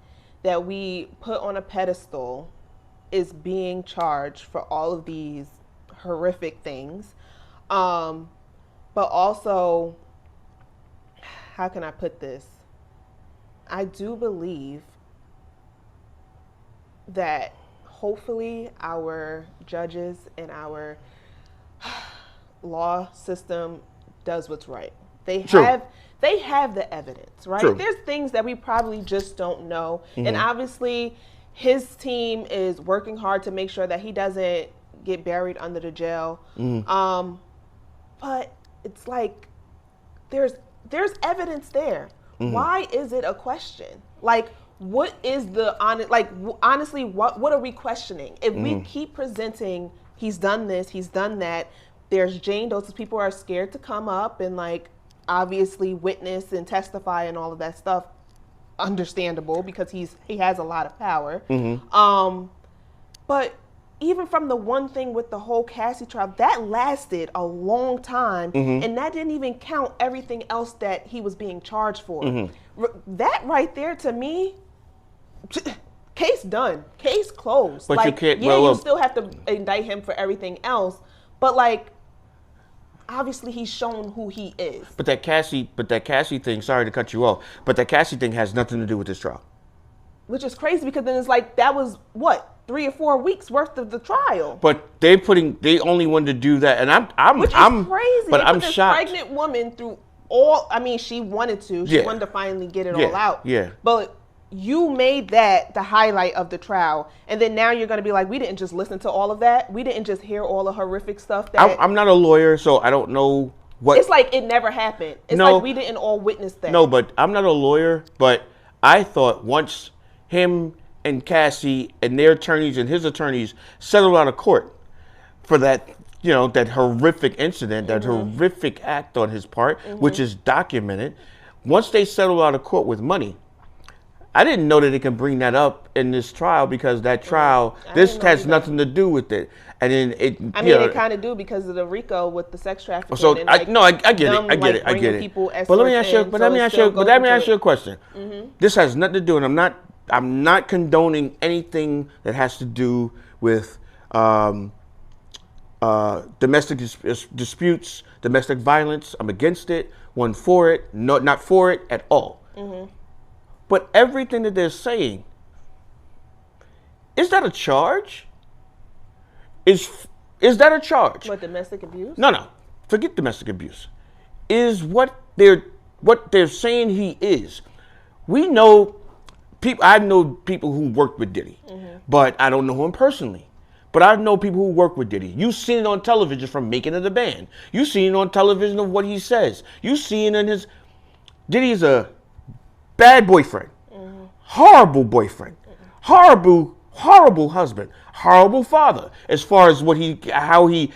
that we put on a pedestal is being charged for all of these horrific things. But also, how can I put this? I do believe that hopefully our judges and our law system does what's right. They they have the evidence, right? True. There's things that we probably just don't know. And obviously his team is working hard to make sure that he doesn't get buried under the jail. But it's like there's evidence there. Why is it a question? Like, what is the honestly, what are we questioning? If we keep presenting, he's done this, he's done that, there's Jane Doe, people are scared to come up and like obviously witness and testify and all of that stuff. Understandable, because he has a lot of power. But even from the one thing with the whole Cassie trial, that lasted a long time, and that didn't even count everything else that he was being charged for. That right there, to me, case done, case closed. But like, you can't. You still have to indict him for everything else, but like, obviously he's shown who he is. But that Cassie thing. Sorry to cut you off, but that Cassie thing has nothing to do with this trial. Which is crazy, because then it's like that was what, 3 or 4 weeks worth of the trial. But they only wanted to do that, and I'm Which is crazy. But they I'm put this shocked. pregnant woman through all. I mean, she wanted to. She wanted to finally get it all out. Yeah. But you made that the highlight of the trial, and then now you're going to be like, we didn't just listen to all of that. We didn't just hear all the horrific stuff. That I'm not a lawyer, so I don't know what. It's like it never happened. It's like we didn't all witness that. No, but I'm not a lawyer. But I thought once him and Cassie and their attorneys and his attorneys settled out of court for that, that horrific incident, that horrific act on his part, which is documented. Once they settled out of court with money, I didn't know that they can bring that up in this trial, because that trial, this has nothing to do with it. And then it kind of do, because of the RICO with the sex trafficking. So and I get it. But let me ask you a question. This has nothing to do, and I'm not condoning anything that has to do with domestic disputes, domestic violence. I'm against it. One for it. No, not for it at all. But everything that they're saying, is that a charge? Is that a charge? What, domestic abuse? No. Forget domestic abuse. Is what they're saying he is. We know people. I know people who work with Diddy, but I don't know him personally. But I know people who work with Diddy. You've seen it on television from Making of the Band. You've seen it on television of what he says. You've seen in his Diddy's a bad boyfriend, horrible boyfriend, horrible husband, horrible father. As far as how he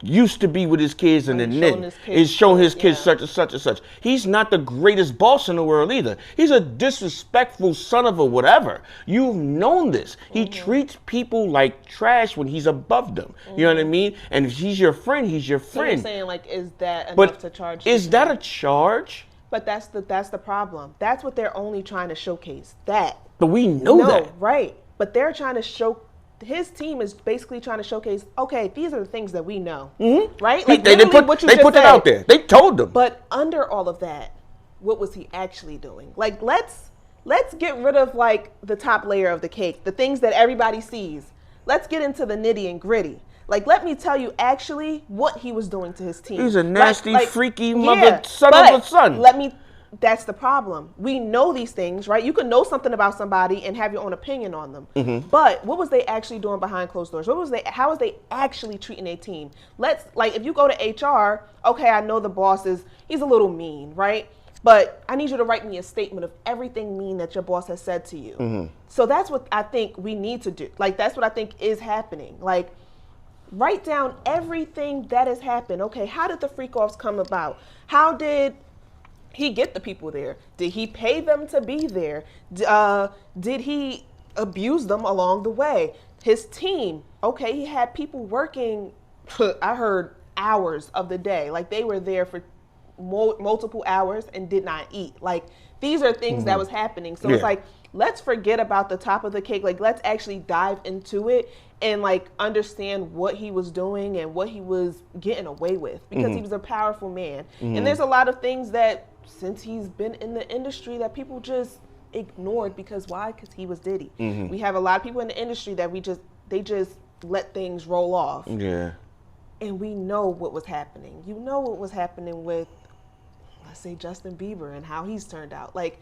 used to be with his kids, and then he's shown his kids such and such and such. He's not the greatest boss in the world either. He's a disrespectful son of a whatever. You've known this. He treats people like trash when he's above them. You know what I mean? And if he's your friend, he's your friend. So you're saying, like, is that enough to charge? Is that a charge? But that's the problem. That's what they're only trying to showcase. That. But we know that. Right. But they're trying to show. His team is basically trying to showcase. Okay, these are the things that we know. Right. Like they put that out there. They told them. But under all of that, what was he actually doing? Like, let's get rid of like the top layer of the cake, the things that everybody sees. Let's get into the nitty and gritty. Like, let me tell you actually what he was doing to his team. He's a nasty, freaky son of a son. That's the problem. We know these things, right? You can know something about somebody and have your own opinion on them. But what was they actually doing behind closed doors? How was they actually treating their team? If you go to HR, okay, I know the boss he's a little mean, right? But I need you to write me a statement of everything mean that your boss has said to you. So that's what I think we need to do. Like, that's what I think is happening. Like, write down everything that has happened. Okay, how did the freak-offs come about? How did he get the people there? Did he pay them to be there? Did he abuse them along the way? His team, okay, he had people working, I heard, hours of the day. Like, they were there for multiple hours and did not eat. Like, these are things that was happening. So it's like, let's forget about the top of the cake. Like, let's actually dive into it and like understand what he was doing and what he was getting away with, because he was a powerful man. And there's a lot of things that since he's been in the industry that people just ignored. Because why? Because he was Diddy. We have a lot of people in the industry that they just let things roll off. And we know what was happening. You know what was happening with let's say Justin Bieber and how he's turned out. Like,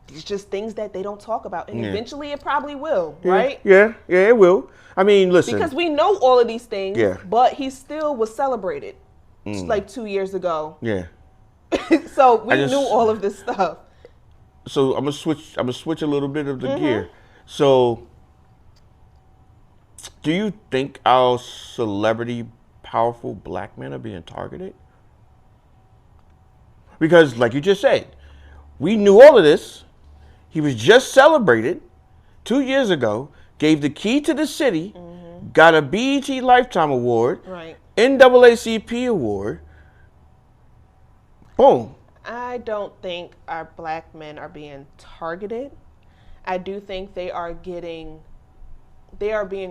it's just things that they don't talk about, and eventually it probably will, right? Yeah, it will. I mean, listen. Because we know all of these things, Yeah. but he still was celebrated like 2 years ago. Yeah. So we knew all of this stuff. So I'm gonna switch a little bit of the gear. So, do you think our celebrity, powerful black men are being targeted? Because, like you just said, we knew all of this. He was just celebrated 2 years ago, gave the key to the city, got a BET Lifetime Award, Right. NAACP Award. Boom. I don't think our black men are being targeted. I do think they are being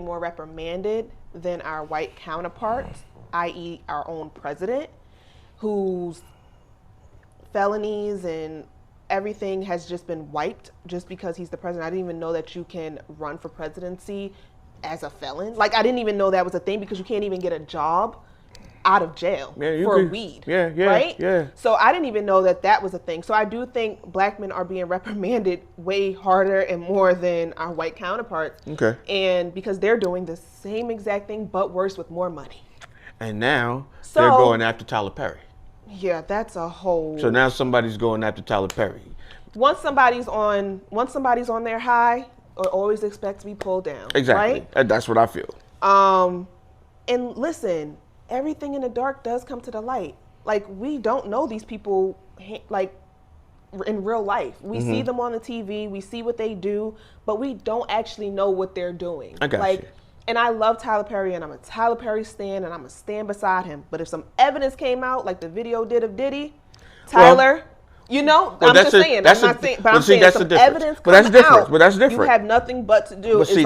more reprimanded than our white counterparts, i.e. our own president, whose felonies and everything has just been wiped just because he's the president. I didn't even know that you can run for presidency as a felon. Like, I didn't even know that was a thing because you can't even get a job out of jail for weed. Yeah, right? yeah. So I didn't even know that that was a thing. So I do think black men are being reprimanded way harder and more than our white counterparts. Okay. And because they're doing the same exact thing, but worse with more money. And now they're going after Tyler Perry. Yeah, that's a whole. So now somebody's going after Tyler Perry. Once somebody's on their high, or always expect to be pulled down. Exactly. Right? That's what I feel. And listen, everything in the dark does come to the light. Like, we don't know these people like in real life. We see them on the TV, we see what they do, but we don't actually know what they're doing. I got like, you. And I love Tyler Perry, and I'm a Tyler Perry stan, and I'm going to stand beside him. But if some evidence came out, like the video did of Diddy, Tyler, I'm just saying. I'm not saying, but I'm saying if some evidence comes out, But that's different. you have nothing but to do is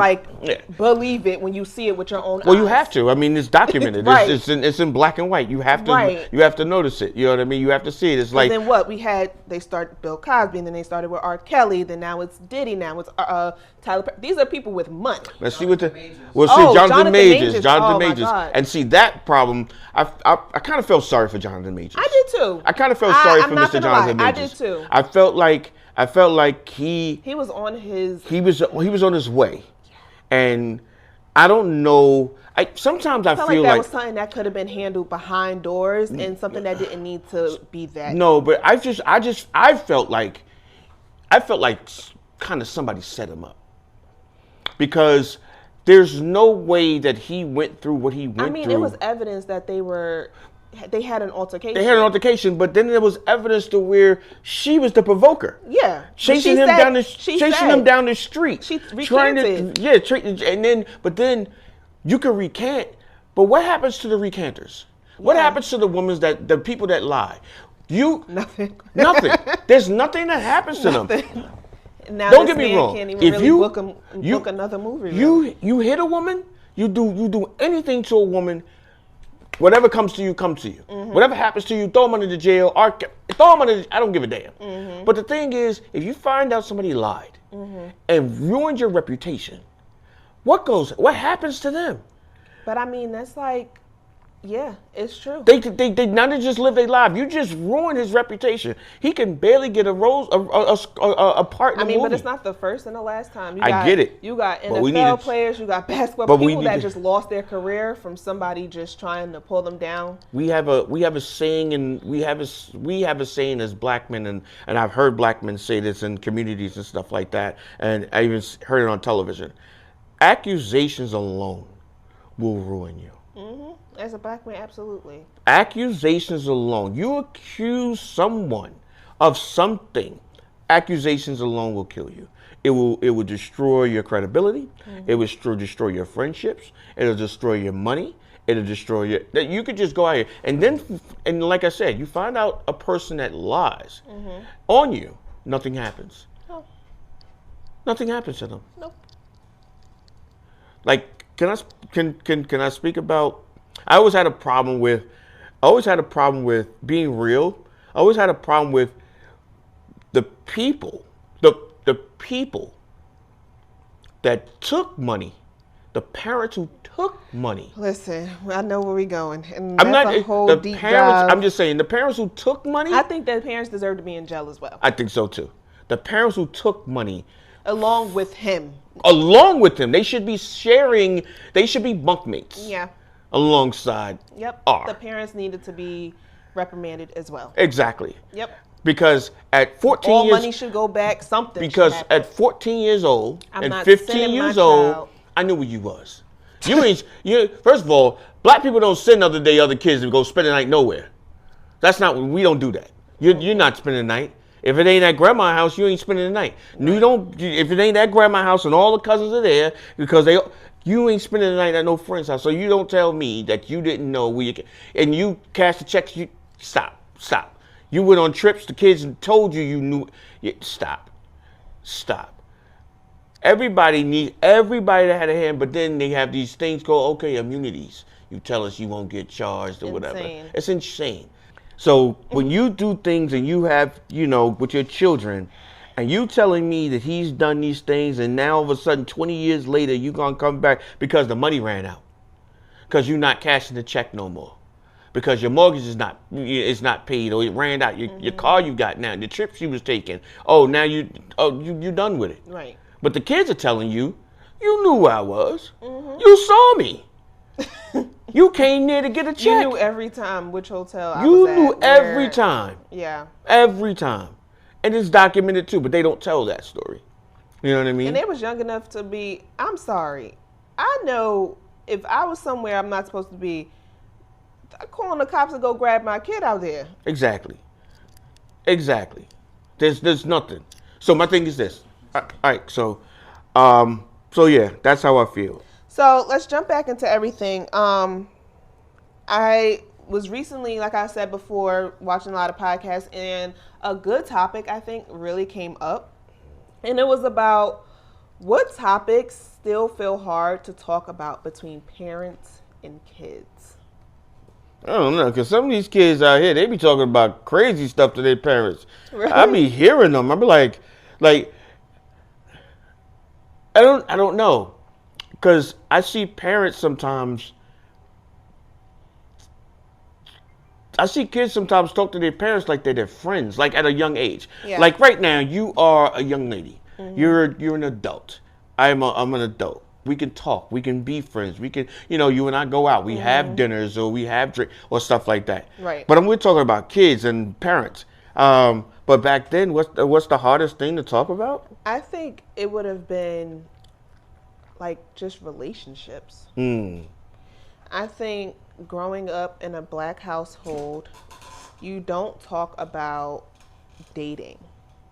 believe it when you see it with your own eyes. Well, you have to. I mean, it's documented. Right. It's in black and white. You have to. You have to notice it. You know what I mean? You have to see it. It's like. And then what we had? They started Bill Cosby, and then they started with R. Kelly. Then now it's Diddy. Now it's Tyler Perry. These are people with money. Let's see what the. Well, see Jonathan Majors. Oh, my God. And see that problem. I kind of felt sorry for Jonathan Majors. I did too. I kind of felt sorry for Mr. Jonathan Majors. I did too. I felt like he was on his. He was on his way, and I don't know. Sometimes I feel that like was something that could have been handled behind doors and something that didn't need to be that. No, but I felt like kind of somebody set him up, because there's no way that he went through what he went through. I mean, it was evidence that they had an altercation. They had an altercation, but then there was evidence to where she was the provoker. Yeah, chasing him down the street. She recanted. But then you can recant. But what happens to the recanters? What happens to the people that lie? Nothing. There's nothing that happens to them. Now Don't get me wrong. Can't even really book another movie. You hit a woman. You do anything to a woman. Whatever comes to you, comes to you. Whatever happens to you, throw them under the jail. I don't give a damn. But the thing is, if you find out somebody lied and ruined your reputation, what happens to them? But I mean, that's like, yeah, it's true. They not just live their life. You just ruined his reputation. He can barely get a part in the movie. But it's not the first and the last time. I get it. You got NFL players, you got basketball people that just lost their career from somebody just trying to pull them down. We have a saying, and we have a saying as black men, and I've heard black men say this in communities and stuff like that, and I even heard it on television. Accusations alone will ruin you. As a black man, absolutely. Accusations alone. You accuse someone of something, accusations alone will kill you. It will destroy your credibility. It will destroy your friendships. It'll destroy your money. It'll destroy your. You could just go out here and like I said, you find out a person that lies on you. Nothing happens. No. Nothing happens to them. Nope. Like, can I speak about? I always had a problem with being real. I always had a problem with the people that took money The parents who took money. Listen, I know where we're going, and I'm that's not a whole the deep parents. dive. I'm just saying the parents who took money. I think that parents deserve to be in jail as well, I think so too. The parents who took money along with him. along with him, they should be sharing. They should be bunkmates. Yeah. Alongside. Yep. R. The parents needed to be reprimanded as well. Exactly. Yep. Because at 14 All years, money should go back. Something. because should happen. at 14 years old I'm and not 15 sending my years old, child. I knew where you was. You ain't. You first of all, black people don't send other kids to go spend the night nowhere. That's not. We don't do that. You're not spending the night. If it ain't at grandma's house, you ain't spending the night. You don't. If it ain't at grandma's house and all the cousins are there because you ain't spending the night at no friend's house. So you don't tell me that you didn't know where and you cash the checks. You stop. You went on trips. The kids told you knew. Stop. Everybody that had a hand, but then they have these things called immunities. You tell us you won't get charged or whatever. It's insane. So when you do things and you have, with your children, and you telling me that he's done these things, and now all of a sudden 20 years later you're gonna come back because the money ran out, because you're not cashing the check no more, because your mortgage is not paid, or it ran out. Your car you got now, the trips you was taking. Oh, now you done with it. Right. But the kids are telling you, you knew where I was. You saw me. You came there to get a check. You knew every time which hotel I was at. You knew every time. Yeah. Every time. And it's documented too, but they don't tell that story. You know what I mean? And they was young enough to be, I'm sorry. I know if I was somewhere I'm not supposed to be, I'm calling the cops and go grab my kid out there. Exactly. There's nothing. So my thing is this. All right, so yeah, that's how I feel. So let's jump back into everything. I was recently, like I said before, watching a lot of podcasts, and a good topic I think really came up. And it was about what topics still feel hard to talk about between parents and kids. I don't know, because some of these kids out here, they be talking about crazy stuff to their parents. Really? I be hearing them. I be like, I don't know. Because I see parents sometimes, I see kids sometimes talk to their parents like they're their friends, like at a young age. Yeah. Like right now, you are a young lady. You're an adult. I'm an adult. We can talk. We can be friends. We can, you and I go out. We have dinners or we have drink or stuff like that. Right. But we're talking about kids and parents. But back then, what's the hardest thing to talk about? I think it would have been like just relationships. I think growing up in a black household, you don't talk about dating.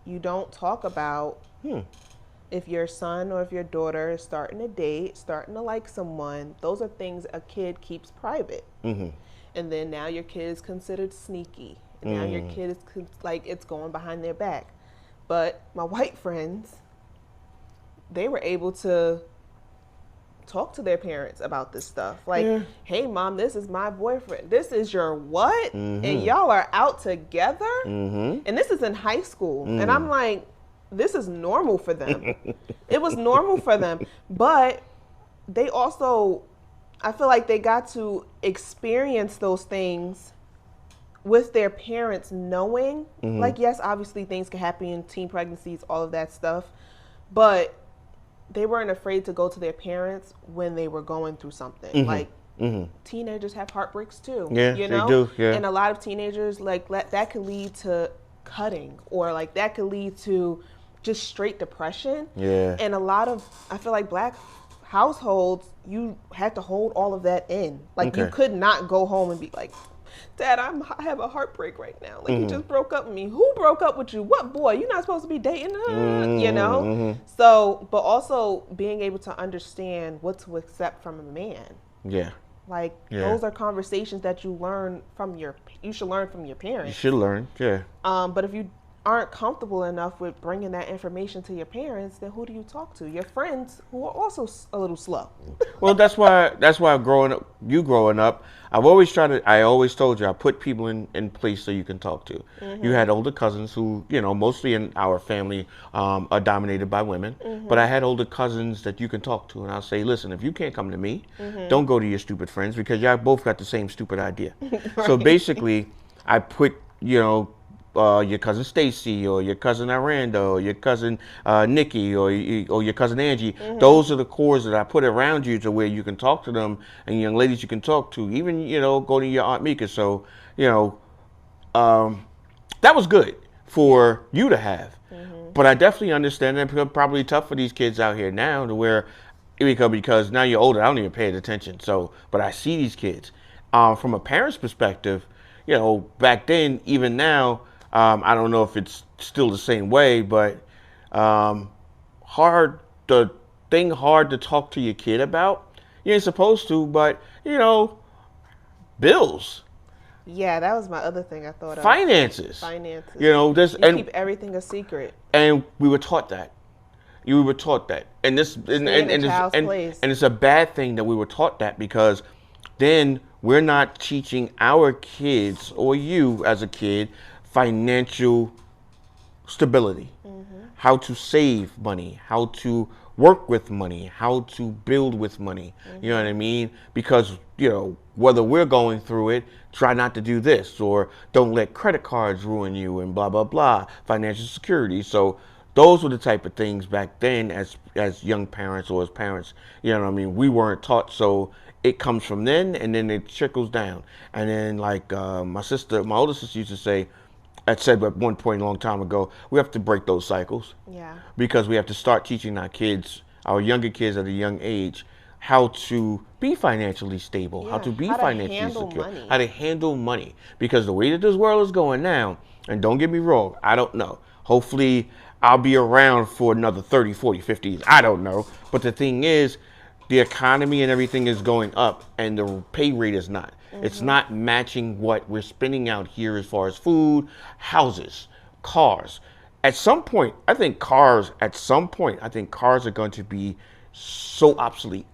You don't talk about if your son or if your daughter is starting to date, starting to like someone. Those are things a kid keeps private. And then now your kid is considered sneaky. And now your kid is like, it's going behind their back. But my white friends, they were able to talk to their parents about this stuff. Like, hey, mom, this is my boyfriend. This is your what? And y'all are out together? And this is in high school. And I'm like, this is normal for them. It was normal for them. But they also, I feel like they got to experience those things with their parents knowing. Like, yes, obviously things can happen in teen pregnancies, all of that stuff. But they weren't afraid to go to their parents when they were going through something. Like, teenagers have heartbreaks too. Yeah, they do. Yeah. And a lot of teenagers, like, that could lead to cutting, or like that could lead to just straight depression. Yeah. And a lot of, I feel like black households, you had to hold all of that in. Like, you could not go home and be like, Dad, I have a heartbreak right now. Like, you just broke up with me. Who broke up with you? What boy? You're not supposed to be dating her, So, but also being able to understand what to accept from a man. Yeah. Like, those are conversations that you should learn from your parents. You should learn, yeah. But if you aren't comfortable enough with bringing that information to your parents, then who do you talk to? Your friends who are also a little slow. Well, that's why growing up, I always told you I put people in place so you can talk to. You had older cousins who, mostly in our family, are dominated by women, but I had older cousins that you can talk to, and I'll say, listen, if you can't come to me, don't go to your stupid friends because y'all both got the same stupid idea. So basically, I put, your cousin Stacy or your cousin Aranda or your cousin Nikki or your cousin Angie. Those are the cores that I put around you to where you can talk to them, and young ladies you can talk to. Even go to your Aunt Mika. So that was good for you to have. But I definitely understand that it's probably tough for these kids out here now to where because now you're older, I don't even pay attention. So, but I see these kids from a parent's perspective. Back then, even now. I don't know if it's still the same way, but hard to talk to your kid about. You ain't supposed to, but bills. Yeah, that was my other thing I thought of. Finances. You keep everything a secret. And we were taught that. You were taught that, and it's a bad thing that we were taught that because then we're not teaching our kids or you as a kid financial stability, how to save money, how to work with money, how to build with money. You know what I mean? Because, whether we're going through it, try not to do this, or don't let credit cards ruin you, and blah, blah, blah, financial security. So those were the type of things back then as young parents or as parents, you know what I mean? We weren't taught, so it comes from then, and then it trickles down. And then like my older sister used to say, I said at one point a long time ago, we have to break those cycles. Yeah. Because we have to start teaching our younger kids at a young age, how to be financially stable, how to be financially secure, how to handle money. Because the way that this world is going now, and don't get me wrong, I don't know. Hopefully I'll be around for another 30, 40, 50 years. I don't know. But the thing is, the economy and everything is going up and the pay rate is not. It's not matching what we're spending out here as far as food, houses, cars. At some point, I think cars are going to be so obsolete.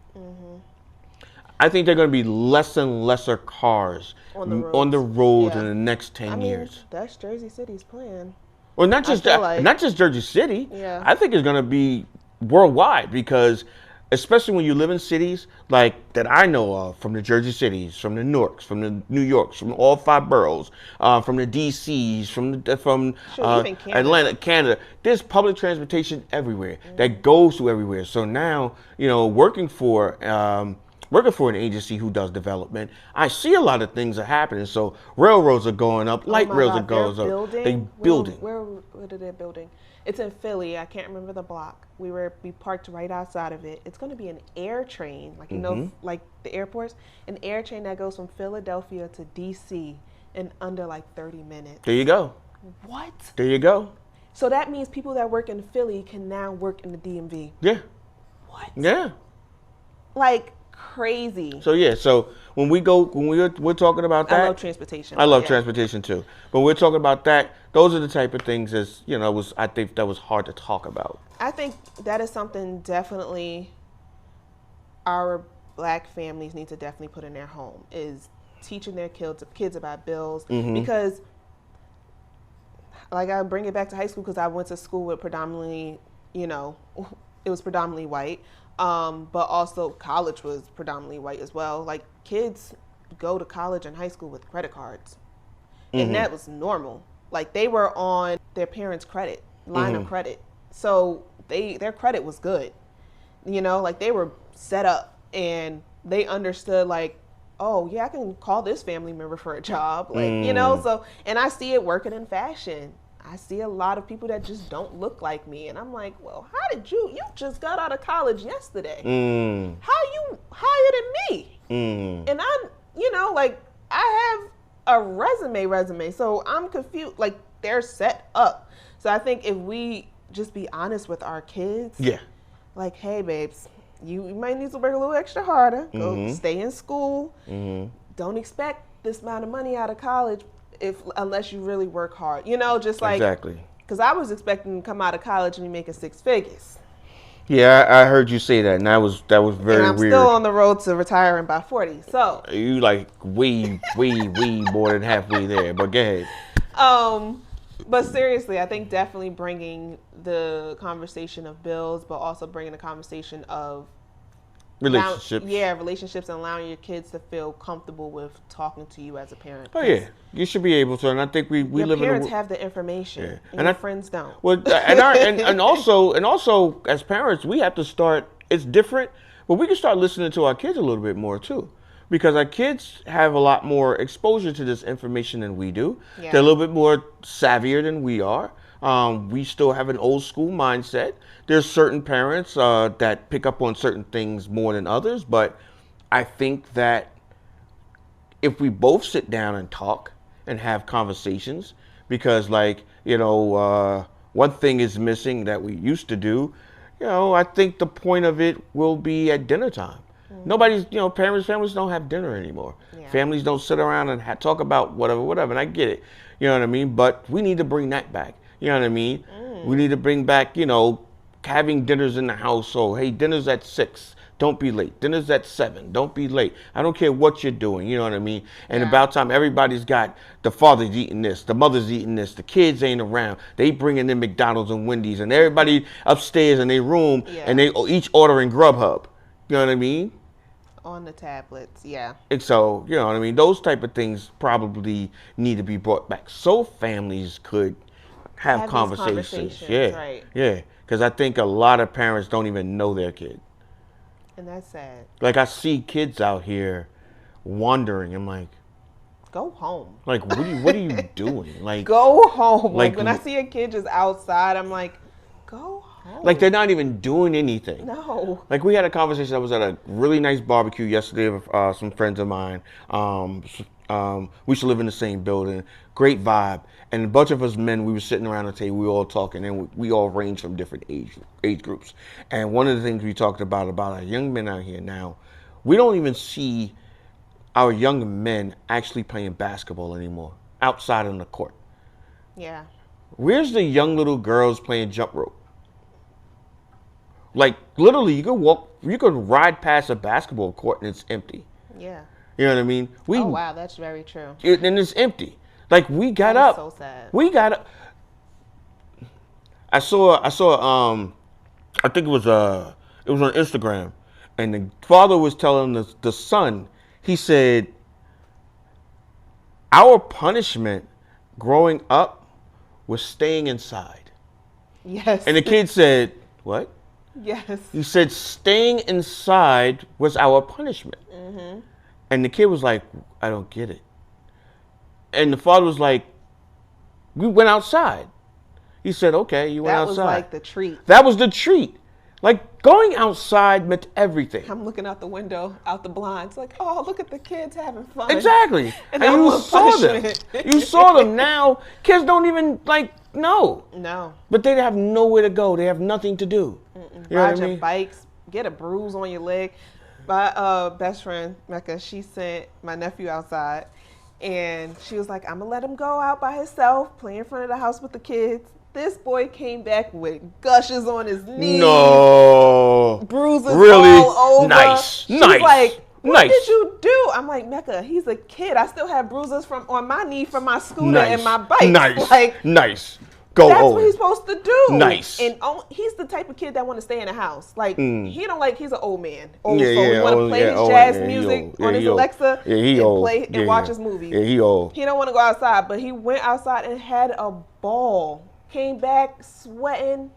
I think they're going to be less and lesser cars on the road in the next 10 years. That's Jersey City's plan. Well, not just Jersey City. Yeah. I think it's going to be worldwide because especially when you live in cities like that I know of, from the Jersey cities, from the Newarks, from the New Yorks, from all 5 boroughs, from the DCs, from Atlanta, Canada. There's public transportation everywhere that goes to everywhere. So now, working for an agency who does development, I see a lot of things are happening. So railroads are going up, light rails are going up. They're building. Where are they building? It's in Philly. I can't remember the block. We parked right outside of it. It's going to be an air train, like like the airports, an air train that goes from Philadelphia to DC in under like 30 minutes. There you go. What? There you go. So that means people that work in Philly can now work in the DMV. Yeah. What? Yeah. Like crazy. So when we're talking about that, I love transportation. I love transportation too. But we're talking about that. Those are the type of things I think that was hard to talk about. I think that is something definitely our Black families need to definitely put in their home, is teaching their kids about bills. Because like I bring it back to high school because I went to school with predominantly, it was predominantly white. But also college was predominantly white as well. Like kids go to college and high school with credit cards. And that was normal. Like they were on their parents' credit, line of credit. So their credit was good. Like they were set up and they understood like, oh yeah, I can call this family member for a job. Like, so, and I see it working in fashion. I see a lot of people that just don't look like me. And I'm like, well, how did you just got out of college yesterday. How you higher than me? And I'm, like I have a resume. So I'm confused. Like they're set up. So I think if we just be honest with our kids. Yeah. Like, hey babes, you might need to work a little extra harder. Go stay in school. Don't expect this amount of money out of college unless you really work hard. Just like exactly. Because I was expecting to come out of college and be making six figures. Yeah, I heard you say that, and that was very And I'm weird. still on the road to retiring by 40. So, You like way more than halfway there. But go ahead. but seriously, I think definitely bringing the conversation of bills, but also bringing the conversation of Relationships. relationships, and allowing your kids to feel comfortable with talking to you as a parent. Oh yeah, you should be able to, and I think we Your live parents in a have the information, Yeah. and And your I- friends don't. well, and also as parents, we have to start. It's different, but we can start listening to our kids a little bit more too, because our kids have a lot more exposure to this information than we do. Yeah. They're a little bit more savvier than we are. We still have an old school mindset. There's certain parents that pick up on certain things more than others, but I think that if we both sit down and talk and have conversations, because one thing is missing that we used to do, I think the point of it will be at dinner time. Nobody's, families don't have dinner anymore. Yeah. Families don't sit around and talk about whatever, and I get it. You know what I mean? But we need to bring that back. You know what I mean? We need to bring back, having dinners in the house. So, hey, dinner's at 6. Don't be late. Dinner's at 7. Don't be late. I don't care what you're doing. You know what I mean? And Yeah. about time everybody's got, the father's eating this, the mother's eating this, the kids ain't around. They bringing in McDonald's and Wendy's, and everybody upstairs in their room, Yeah. and they each ordering Grubhub. You know what I mean? On the tablets, yeah. And so, you know what I mean? Those type of things probably need to be brought back so families could have Have these conversations. conversations, Yeah. right. Yeah. Because I think a lot of parents don't even know their kid. And that's sad. Like, I see kids out here wandering. I'm like, Go home. what are you doing? Like, Go home. Like, Like- when I see a kid just outside, I'm like, go home. like they're not even doing anything. No. Like, we had a conversation. I was at a really nice barbecue yesterday with some friends of mine. We used to live in the same building. Great vibe. And a bunch of us men, we were sitting around the table. We were all talking, and we all range from different age groups. And one of the things we talked about our young men out here now, we don't even see our young men actually playing basketball anymore outside on the court. Yeah. Where's the young little girls playing jump rope? Like, literally, you could ride past a basketball court and it's empty. Yeah. You know what I mean? Oh, wow. That's very true. And it's empty. Like, we got That is up. so sad. We got up. I saw, I think it was on Instagram, and the father was telling the son, he said, our punishment growing up was staying inside. Yes. And the kid said, what? Yes. He said staying inside was our punishment. Mm-hmm. And the kid was like, I don't get it. And the father was like, we went outside. He said, okay, you went That outside. was like the treat. That was the treat. Like, going outside meant everything. I'm looking out the window, out the blinds, like, oh, look at the kids having fun. Exactly. And And I you want saw them. punishment. You saw them. Now, kids don't even, know. No. But they have nowhere to go. They have nothing to do. You know Ride what I your mean? bikes, get a bruise on your leg. My best friend, Mecca, she sent my nephew outside, and she was like, I'm going to let him go out by himself, play in front of the house with the kids. This boy came back with gushes on his knees. No. Bruises Really? all over. Nice. She's Nice. like, what Nice. did you do? I'm like, Mecca, he's a kid. I still have bruises on my knee from my scooter and my bike. Nice. Like, Nice. Go that's on. what he's supposed to do. Nice. And he's the type of kid that want to stay in the house. Like, he's an old man. Old Yeah, soul. yeah, He want to old, play yeah, his old, jazz yeah, he music old. on Yeah, his he old. Alexa Yeah, he and old. play and Yeah, watch yeah. his movies. Yeah, he old. He don't want to go outside, but he went outside and had a ball. Came back sweating,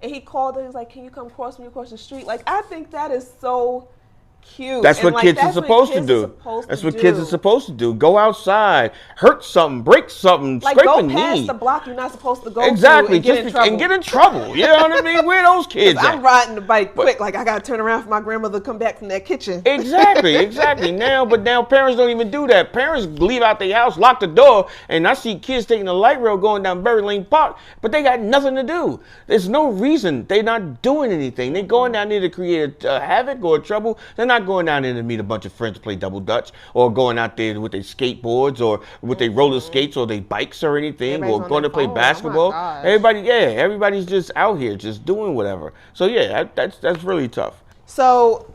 and he called her. He was like, "Can you come cross me across the street?" Like, I think that is so cute. That's And, what kids are supposed to do. That's what kids are supposed to do. Go outside, hurt something, break something, Like, scrape go a past knee. the block you're not supposed to go Exactly. to and get in trouble. And get in trouble. You know what I mean? Where are those kids I'm at? riding the bike quick. Like, I got to turn around for my grandmother to come back from that kitchen. Exactly. Now parents don't even do that. Parents leave out their house, lock the door, and I see kids taking the light rail going down Berry Lane Park, but they got nothing to do. There's no reason. They're not doing anything. They're going down there to create havoc or trouble. They're not going down there to meet a bunch of friends to play double dutch, or going out there with their skateboards, or with their roller skates, or their bikes, or anything, Everybody's or on going their to play phone. Oh my basketball. gosh. Everybody's just out here, just doing whatever. So yeah, that's really tough. So,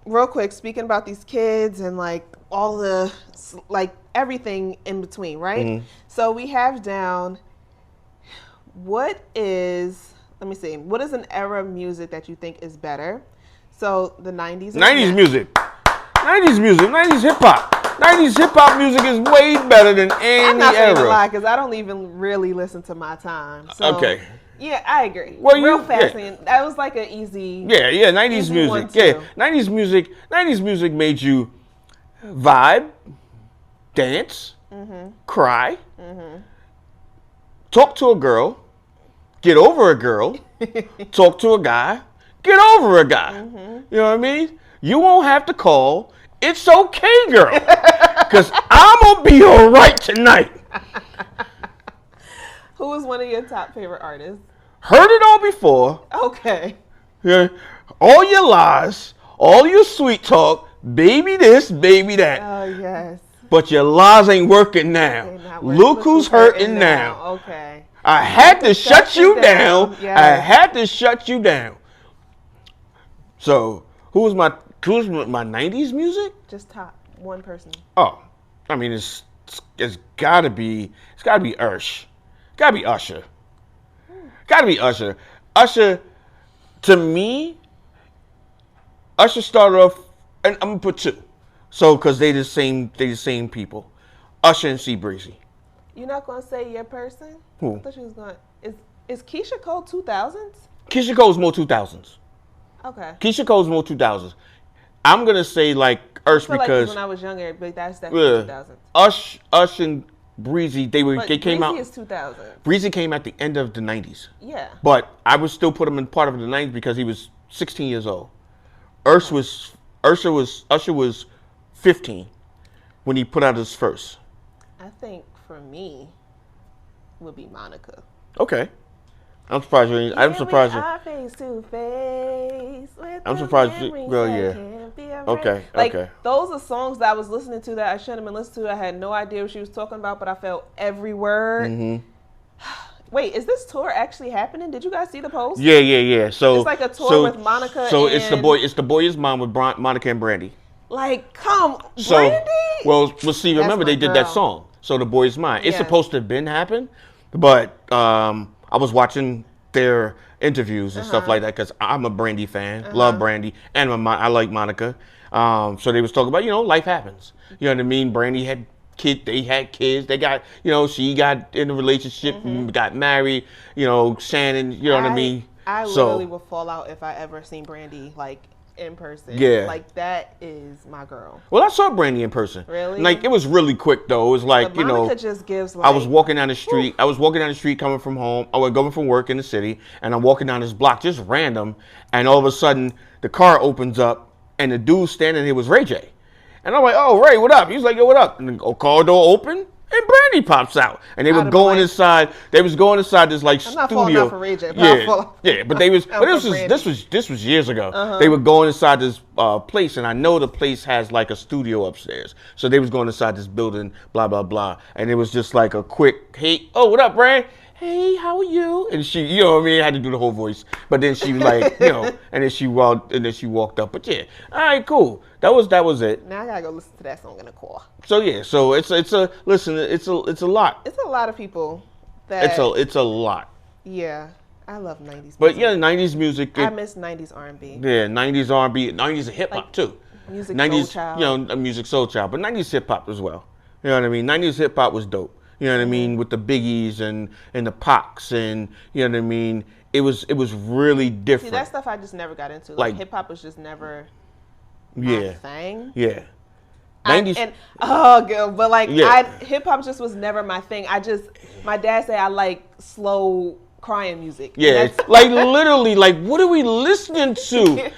real quick, speaking about these kids and like all the like everything in between, right? Mm-hmm. So we have down. What is an era of music that you think is better? So the 90s. 90s music, 90s hip hop. 90s hip hop music is way better than any I'm not era. gonna lie, because I don't even really listen to my time. So, Okay. Yeah, I agree. Well, real fascinating. Yeah. That was like an easy. Yeah, 90s music. Yeah, 90s music made you vibe, dance, cry, talk to a girl, get over a girl, talk to a guy, get over a guy. You know what I mean? You won't have to call. It's okay, girl. Because I'm going to be all right tonight. Who was one of your top favorite artists? Heard it all before. Okay. Yeah. All your lies, all your sweet talk, baby this, baby that. Oh, yes. But your lies ain't working now. Look who's hurting now. Okay. I had to shut you down. Yes. I had to shut you down. So, who's my 90s music? Just top one person. Oh, I mean, it's gotta be Usher. Gotta be Usher. Gotta be Usher. Usher, to me, Usher started off, and I'm gonna put two. So, cause they the same people. Usher and C Breezy. You're not gonna say your person? Who? I thought you was going. Is Keisha Cole 2000s? Keisha Cole's more 2000s. Okay. Keisha Cole's more 2000s. I'm gonna say like Usher I feel like because when I was younger, but that's definitely 2000s. Usher and Breezy, they came Breezy out. is 2000. Breezy came at the end of the 90s. Yeah. But I would still put him in part of the 90s because he was 16 years old. Usher was 15 when he put out his first. I think for me would be Monica. Okay. I'm surprised. I'm surprised. Face to face with I'm the surprised. memories Well, that yeah. can't be erased. Okay. Like, Okay. those are songs that I was listening to that I shouldn't have been listening to. I had no idea what she was talking about, but I felt every word. Mm-hmm. Wait, is this tour actually happening? Did you guys see the post? Yeah. So it's like a tour with Monica. So and, it's the boy is mom with Monica and Brandy. Like, come, So, Brandy. well, see, remember my they did that girl. song. So the boy is mine. It's Yeah. supposed to have been happen, but I was watching their interviews and stuff like that because I'm a Brandy fan, love Brandy, and I like Monica. So they was talking about, life happens. You know what I mean? Brandy had kids, they had kids, they got, she got in a relationship, got married, Shannon, you know what I mean? I literally would fall out if I ever seen Brandy like in person. Yeah. Like, that is my girl. Well, I saw Brandy in person. Really? Like, it was really quick though. It was like, But Monica just gives like. I was walking down the street. I was walking down the street coming from home. I was going from work in the city, and I'm walking down this block just random, and all of a sudden the car opens up, and the dude standing there was Ray J. And I'm like, oh, Ray, what up? He was like, yo, what up? And the car door open, and Brandy pops out. And they were going inside. They was going inside this like I'm not studio. falling out for Ray J, but I'll fall out. Yeah, but they was. out But for this was years ago. They were going inside this place, and I know the place has like a studio upstairs. So they was going inside this building, blah blah blah, and it was just like a quick, hey, oh, what up, Brand? Hey, how are you? And she, you know what I mean, I had to do the whole voice. But then she like, and then she walked up. But yeah, all right, cool. That was it. Now I gotta go listen to that song in the car. So yeah, so it's a lot. It's a lot of people that. It's a lot. Yeah, I love 90s music. But yeah, 90s music. I miss 90s R&B. Yeah, 90s R&B, 90s hip hop too. Music 90s, soul child. Music soul child, but 90s hip hop as well. You know what I mean? 90s hip hop was dope. You know what I mean? With the Biggies and the Pacs and you know what I mean? It was really different. See, that stuff I just never got into. Like hip hop was just never my thing. Yeah. 90s. But like hip hop just was never my thing. My dad said I like slow crying music. Yeah, like literally, like what are we listening to?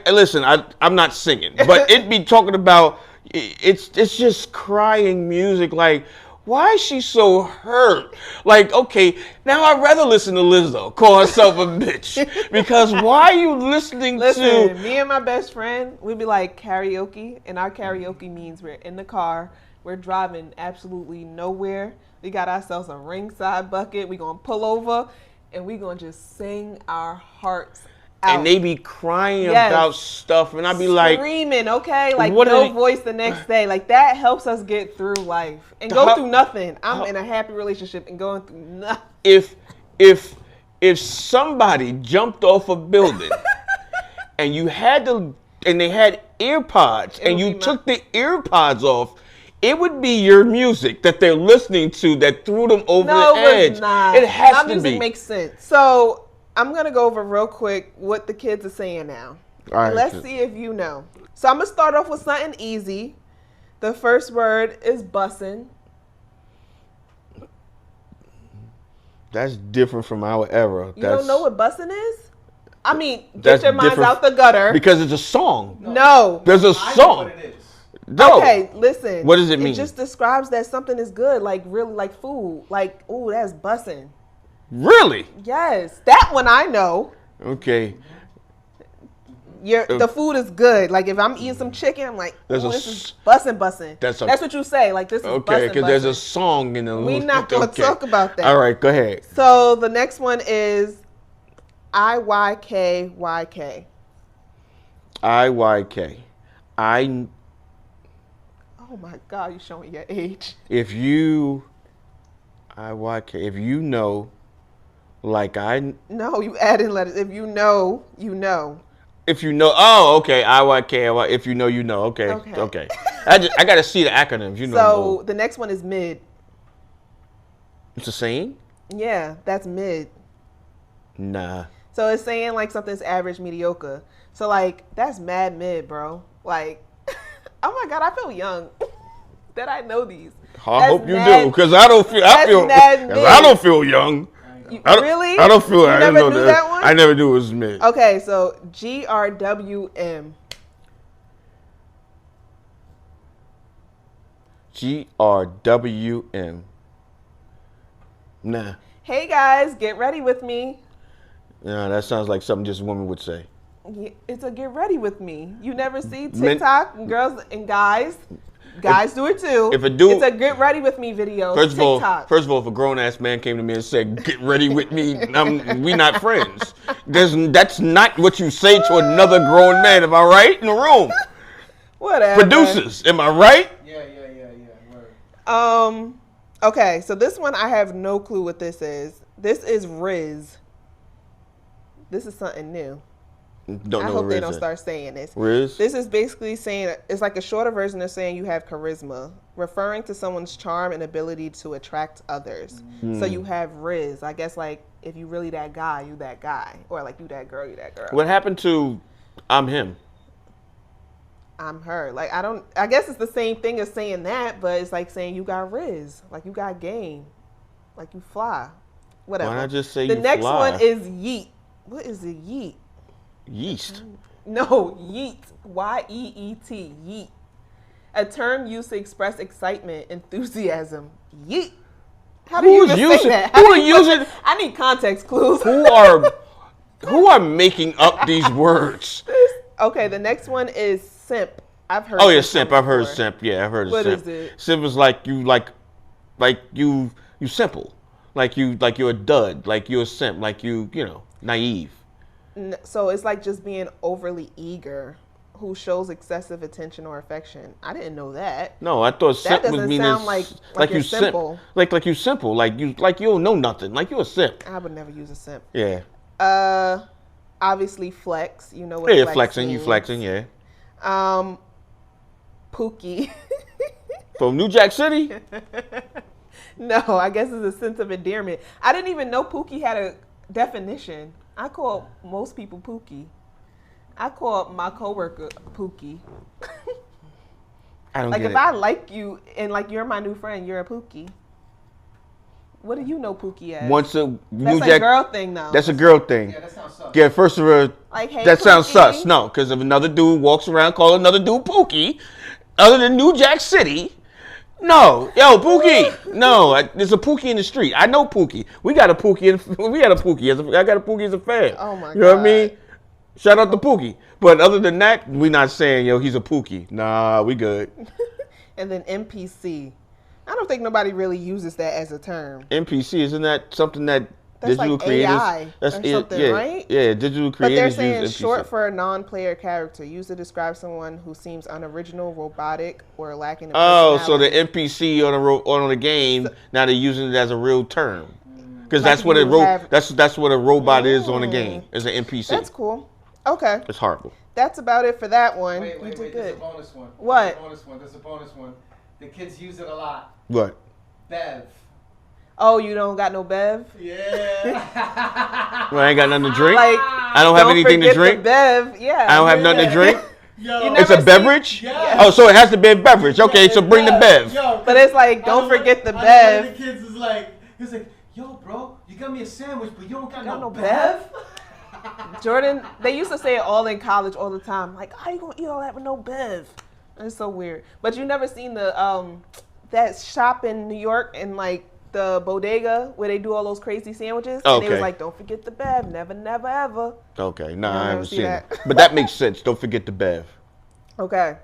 Listen, I'm not singing, but it be talking about it's just crying music. Like Why is she so hurt? Like, okay, now I'd rather listen to Lizzo call herself a bitch. Because why are you listening Listen, to... me and my best friend, we'd be like karaoke, and our karaoke means we're in the car, we're driving absolutely nowhere. We got ourselves a ringside bucket. We're going to pull over, and we're going to just sing our hearts out. And they be crying about stuff, and I'd be like... Screaming, okay? Like, what no voice the next day. Like, that helps us get through life. And go through nothing. I'm in a happy relationship and going through nothing. If somebody jumped off a building, and you had to... And they had earpods, and you took the earpods off... It would be your music that they're listening to that threw them over the edge. It's not. It has My to be. music makes sense. So I'm gonna go over real quick what the kids are saying now. All right, let's see if you know. So I'm gonna start off with something easy. The first word is bussin'. That's different from our era. You don't know what bussin' is? I mean, get your minds out the gutter. Because it's a song. No. There's a I know song. what it is. No. Okay, listen. What does it mean? It just describes that something is good, like really like food. Like, ooh, that's bussin'. Really? Yes. That one I know. Okay. The food is good. Like if I'm eating some chicken, I'm like, There's this is bussin'. That's what you say. Like this is Okay, because there's a bussin'. song in the... We're not going to talk about that. All right, go ahead. So the next one is IYKYK. IYK. Oh my God, you're showing your age. If you... IYK. If you know, like I... No, you add in letters. If you know, you know. If you know... Oh, okay. IYK. If you know, you know. Okay. Okay. I got to see the acronyms. You know. So the next one is mid. It's a saying? Yeah, that's mid. Nah. So it's saying like something's average, mediocre. So like that's mad mid, bro. Like, oh my God, I feel young that I know these. I hope you do, because I don't feel. I don't feel young. Really? I don't feel. You never knew that one? I never knew it was mid. Okay, so GRWM. GRWM. Nah. Hey guys, get ready with me. Yeah, that sounds like something just a woman would say. Yeah, it's a get ready with me. You never see TikTok and girls and guys. Guys do it too. If a dude, it's a get ready with me video. First TikTok. of all, if a grown ass man came to me and said, "Get ready with me," we not friends. That's not what you say to another grown man. Am I right in the room? Whatever. Producers, am I right? Yeah. Word. Okay, so this one I have no clue what this is. This is Riz. This is something new. I hope they don't start saying this. Riz? This is basically saying, it's like a shorter version of saying you have charisma, referring to someone's charm and ability to attract others. So you have Riz. I guess like if you really that guy, you that guy. Or like you that girl, you that girl. What happened to I'm him? I'm her. Like I guess it's the same thing as saying that, but it's like saying you got Riz. Like you got game. Like you fly. Whatever. Why not just say the you next fly? one is yeet. What is a yeet? Yeast. No, yeet. Y-E-E-T. Yeet. A term used to express excitement, enthusiasm. Yeet. How do you say that? Who are using? I need context clues. Who are making up these words? Okay, the next one is simp. I've heard. Oh yeah, simp. I've heard simp. Yeah, I've heard of simp. What is it? Simp is like you simple. Like you're a dud. Like you're a simp. Like you know, naive. So it's like just being overly eager, who shows excessive attention or affection. I didn't know that. No, I thought simp was meaning like you simple. Like you simple. Like you don't know nothing. Like you're a simp. I would never use a simp. Yeah. Obviously flex. You know what? Yeah, flex flexing. means. You flexing. Yeah. Pookie. From New Jack City. No, I guess it's a sense of endearment. I didn't even know Pookie had a definition. I call most people Pookie. I call my coworker Pookie. I don't like get if it. I like you and like you're my new friend, you're a Pookie. What do you know Pookie as? Once a That's a girl thing though. That's a girl thing. Yeah, that sounds sus. Yeah, first of all, like, hey, that sounds Pookie. sus. No, because if another dude walks around calling another dude Pookie, other than New Jack City, No, yo, Pookie. No, there's a Pookie in the street. I know Pookie. We got a Pookie. We got a Pookie. I got a Pookie as a fan. Oh my You know what I God. mean? Shout out to Pookie. But other than that, we not saying yo he's a Pookie. Nah, we good. And then NPC. I don't think nobody really uses that as a term. NPC, isn't that something that That's digital like creators? AI or something, yeah, right? Yeah, digital But they're creators saying use NPC. short for a non-player character, used to describe someone who seems unoriginal, robotic, or lacking in Oh, so the personality. NPC on the game now they're using it as a real term because Like that's what you have- that's what a robot is on the game. Is an NPC. That's cool. Okay, It's horrible. that's about it for that one. Wait, You wait, did wait. There's a good. bonus one. What? There's a bonus one. There's a bonus one. The kids use it a lot. What? Bev. Oh, you don't got no Bev? Yeah. Well, I ain't got nothing to drink. Like, I don't have anything to forget the drink. Bev. Yeah. I don't have nothing to drink. Yo. You It's a never beverage. Yeah. Oh, so it has to be a beverage. Okay, so bring the bev. Yo, But it's like, don't forget the Bev. The kids is like, he's like, yo, bro, you got me a sandwich, but you don't got Got no no Bev. Jordan, they used to say it all in college all the time. Like, how you gonna eat all that with no Bev? It's so weird. But you never seen the that shop in New York and like the bodega where they do all those crazy sandwiches? And they was Okay. like, don't forget the Bev. Never, never, ever. Okay, nah, You'll I never haven't see seen that. it. But that makes sense. Don't forget the bev. Okay.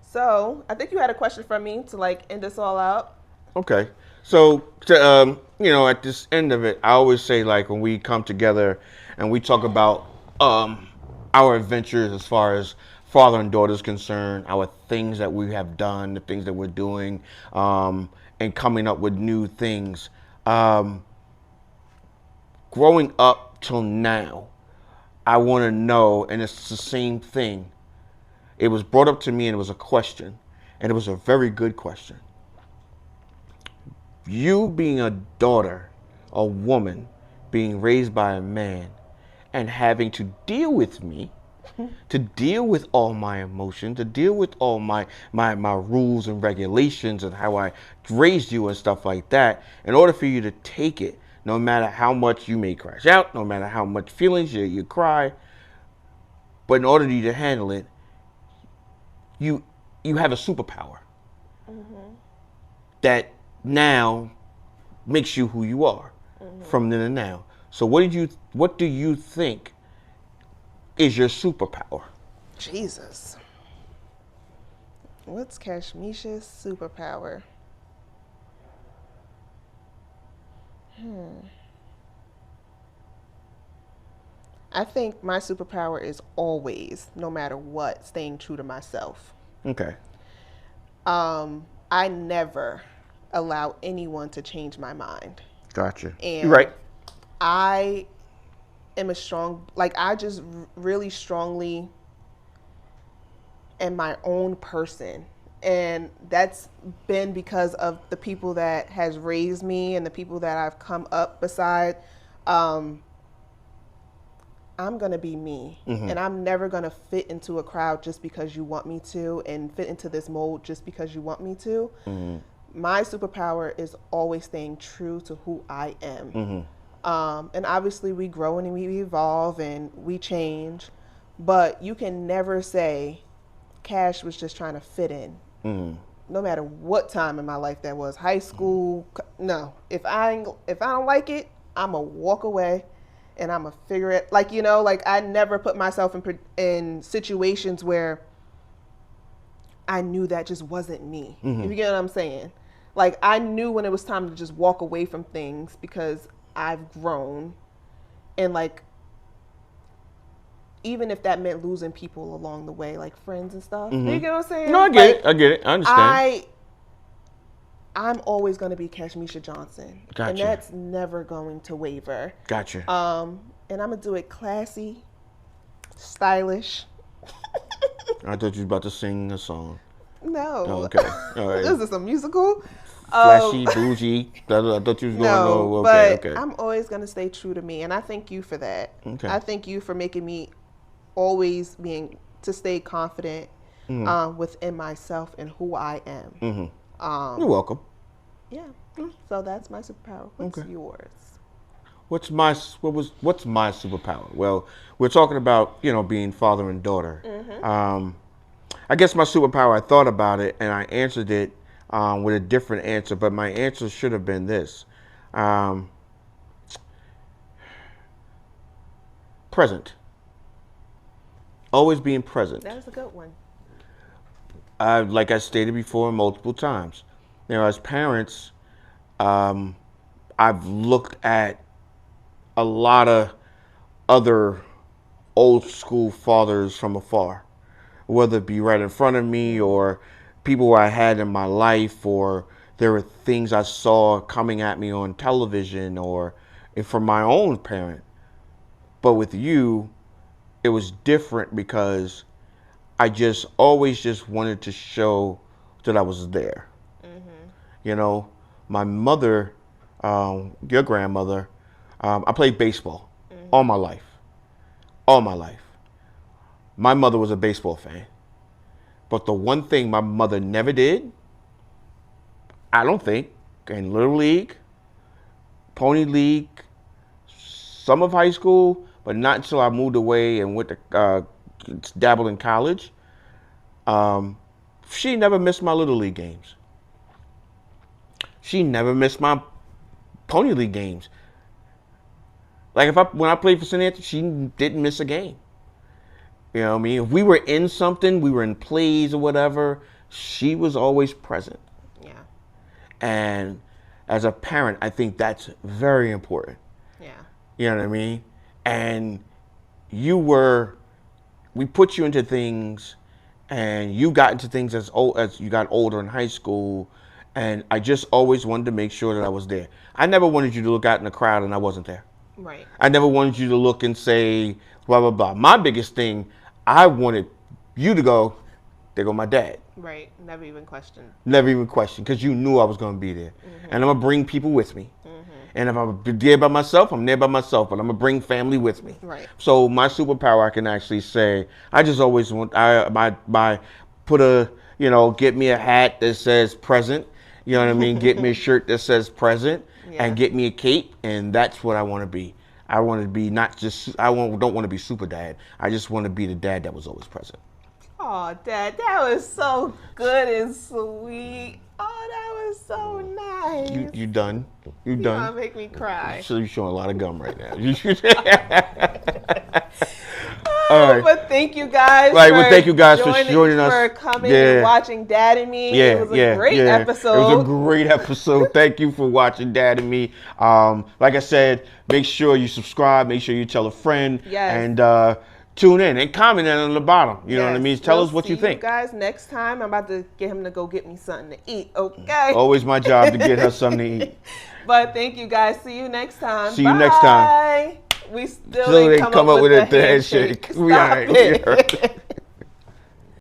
So I think you had a question for me to like end us all out. Okay. So, at this end of it, I always say, like, when we come together and we talk about our adventures as far as father and daughter is concerned, our things that we have done, the things that we're doing, and coming up with new things. Growing up till now, I want to know, and it's the same thing. It was brought up to me and it was a question, and it was a very good question. You being a daughter, a woman, being raised by a man, and having to deal with me, to deal with all my emotions, to deal with all my rules and regulations and how I raised you and stuff like that, in order for you to take it, no matter how much you may crash out, no matter how much feelings you cry, but in order for you to handle it, you have a superpower that now makes you who you are from then and now. So what do you think is your superpower? Jesus. What's Kashmisha's superpower? I think my superpower is always, no matter what, staying true to myself. Okay. I never allow anyone to change my mind. Gotcha. And You're right. I am I just really strongly am my own person. And that's been because of the people that has raised me and the people that I've come up beside. I'm going to be me. And I'm never going to fit into a crowd just because you want me to and fit into this mold just because you want me to. My superpower is always staying true to who I am. And obviously we grow and we evolve and we change, but you can never say Cash was just trying to fit in. No matter what time in my life that was, high school, no. If I don't like it, I'm gonna walk away and I'm gonna figure it. Like, I never put myself in situations where I knew that just wasn't me. If you get what I'm saying. Like, I knew when it was time to just walk away from things because I've grown. And like, even if that meant losing people along the way, like friends and stuff. You get what I'm saying? No, I get it. I understand. I'm always going to be Kashmisha Johnson. Gotcha. And that's never going to waver. Gotcha. And I'm going to do it classy, stylish. I thought you were about to sing a song. No. Oh, okay. All right. Is this a musical? Flashy, bougie. I thought you was going, No, okay, but okay. I'm always going to stay true to me. And I thank you for that. Okay. I thank you for making me always to stay confident within myself and who I am. You're welcome. Yeah. So that's my superpower. What's Okay. yours? What's my superpower? Well, we're talking about, being father and daughter. I guess my superpower, I thought about it and I answered it with a different answer, but my answer should have been this. Present. Always being present. That was a good one. Like I stated before multiple times, as parents, I've looked at a lot of other old school fathers from afar, whether it be right in front of me or people I had in my life, or there were things I saw coming at me on television or from my own parent. But with you, it was different because I just always just wanted to show that I was there. My mother, your grandmother, I played baseball all my life. All my life. My mother was a baseball fan. But the one thing my mother never did, I don't think, in Little League, Pony League, some of high school, but not until I moved away and went to dabble in college, she never missed my Little League games. She never missed my Pony League games. Like when I played for St. Anthony, she didn't miss a game. You know what I mean? If we were in something, we were in plays or whatever, she was always present. Yeah. And as a parent, I think that's very important. Yeah. You know what I mean? And we put you into things, and you got into things as you got older in high school, and I just always wanted to make sure that I was there. I never wanted you to look out in the crowd and I wasn't there. Right. I never wanted you to look and say, blah, blah, blah. My biggest thing, I wanted you to go, there go my dad. Right. Never even questioned. Never even questioned, because you knew I was going to be there. And I'm going to bring people with me. And if I'm there by myself, I'm there by myself, but I'm going to bring family with me. Right. So my superpower, I can actually say, I just always want, get me a hat that says present. You know what I mean? Get me a shirt that says present, and get me a cape, and that's what I want to be. I want to be don't want to be super dad. I just want to be the dad that was always present. Oh, Dad, that was so good and sweet. Oh, that was so nice. You done? You You're done? gonna make me cry. So you're showing a lot of gum right now. But thank you guys. Right, well, thank you guys for joining us. For coming and watching Dad&Me. It was a great episode. It was a great episode. Thank you for watching Dad&Me. Like I said, make sure you subscribe. Make sure you tell a friend. Yes. And tune in and comment on the bottom. You know what I mean? Tell us what you think. You guys, next time I'm about to get him to go get me something to eat. Okay. Always my job to get her something to eat. But thank you guys. See you next time. See you next time. We still ain't come up with a handshake. We all right.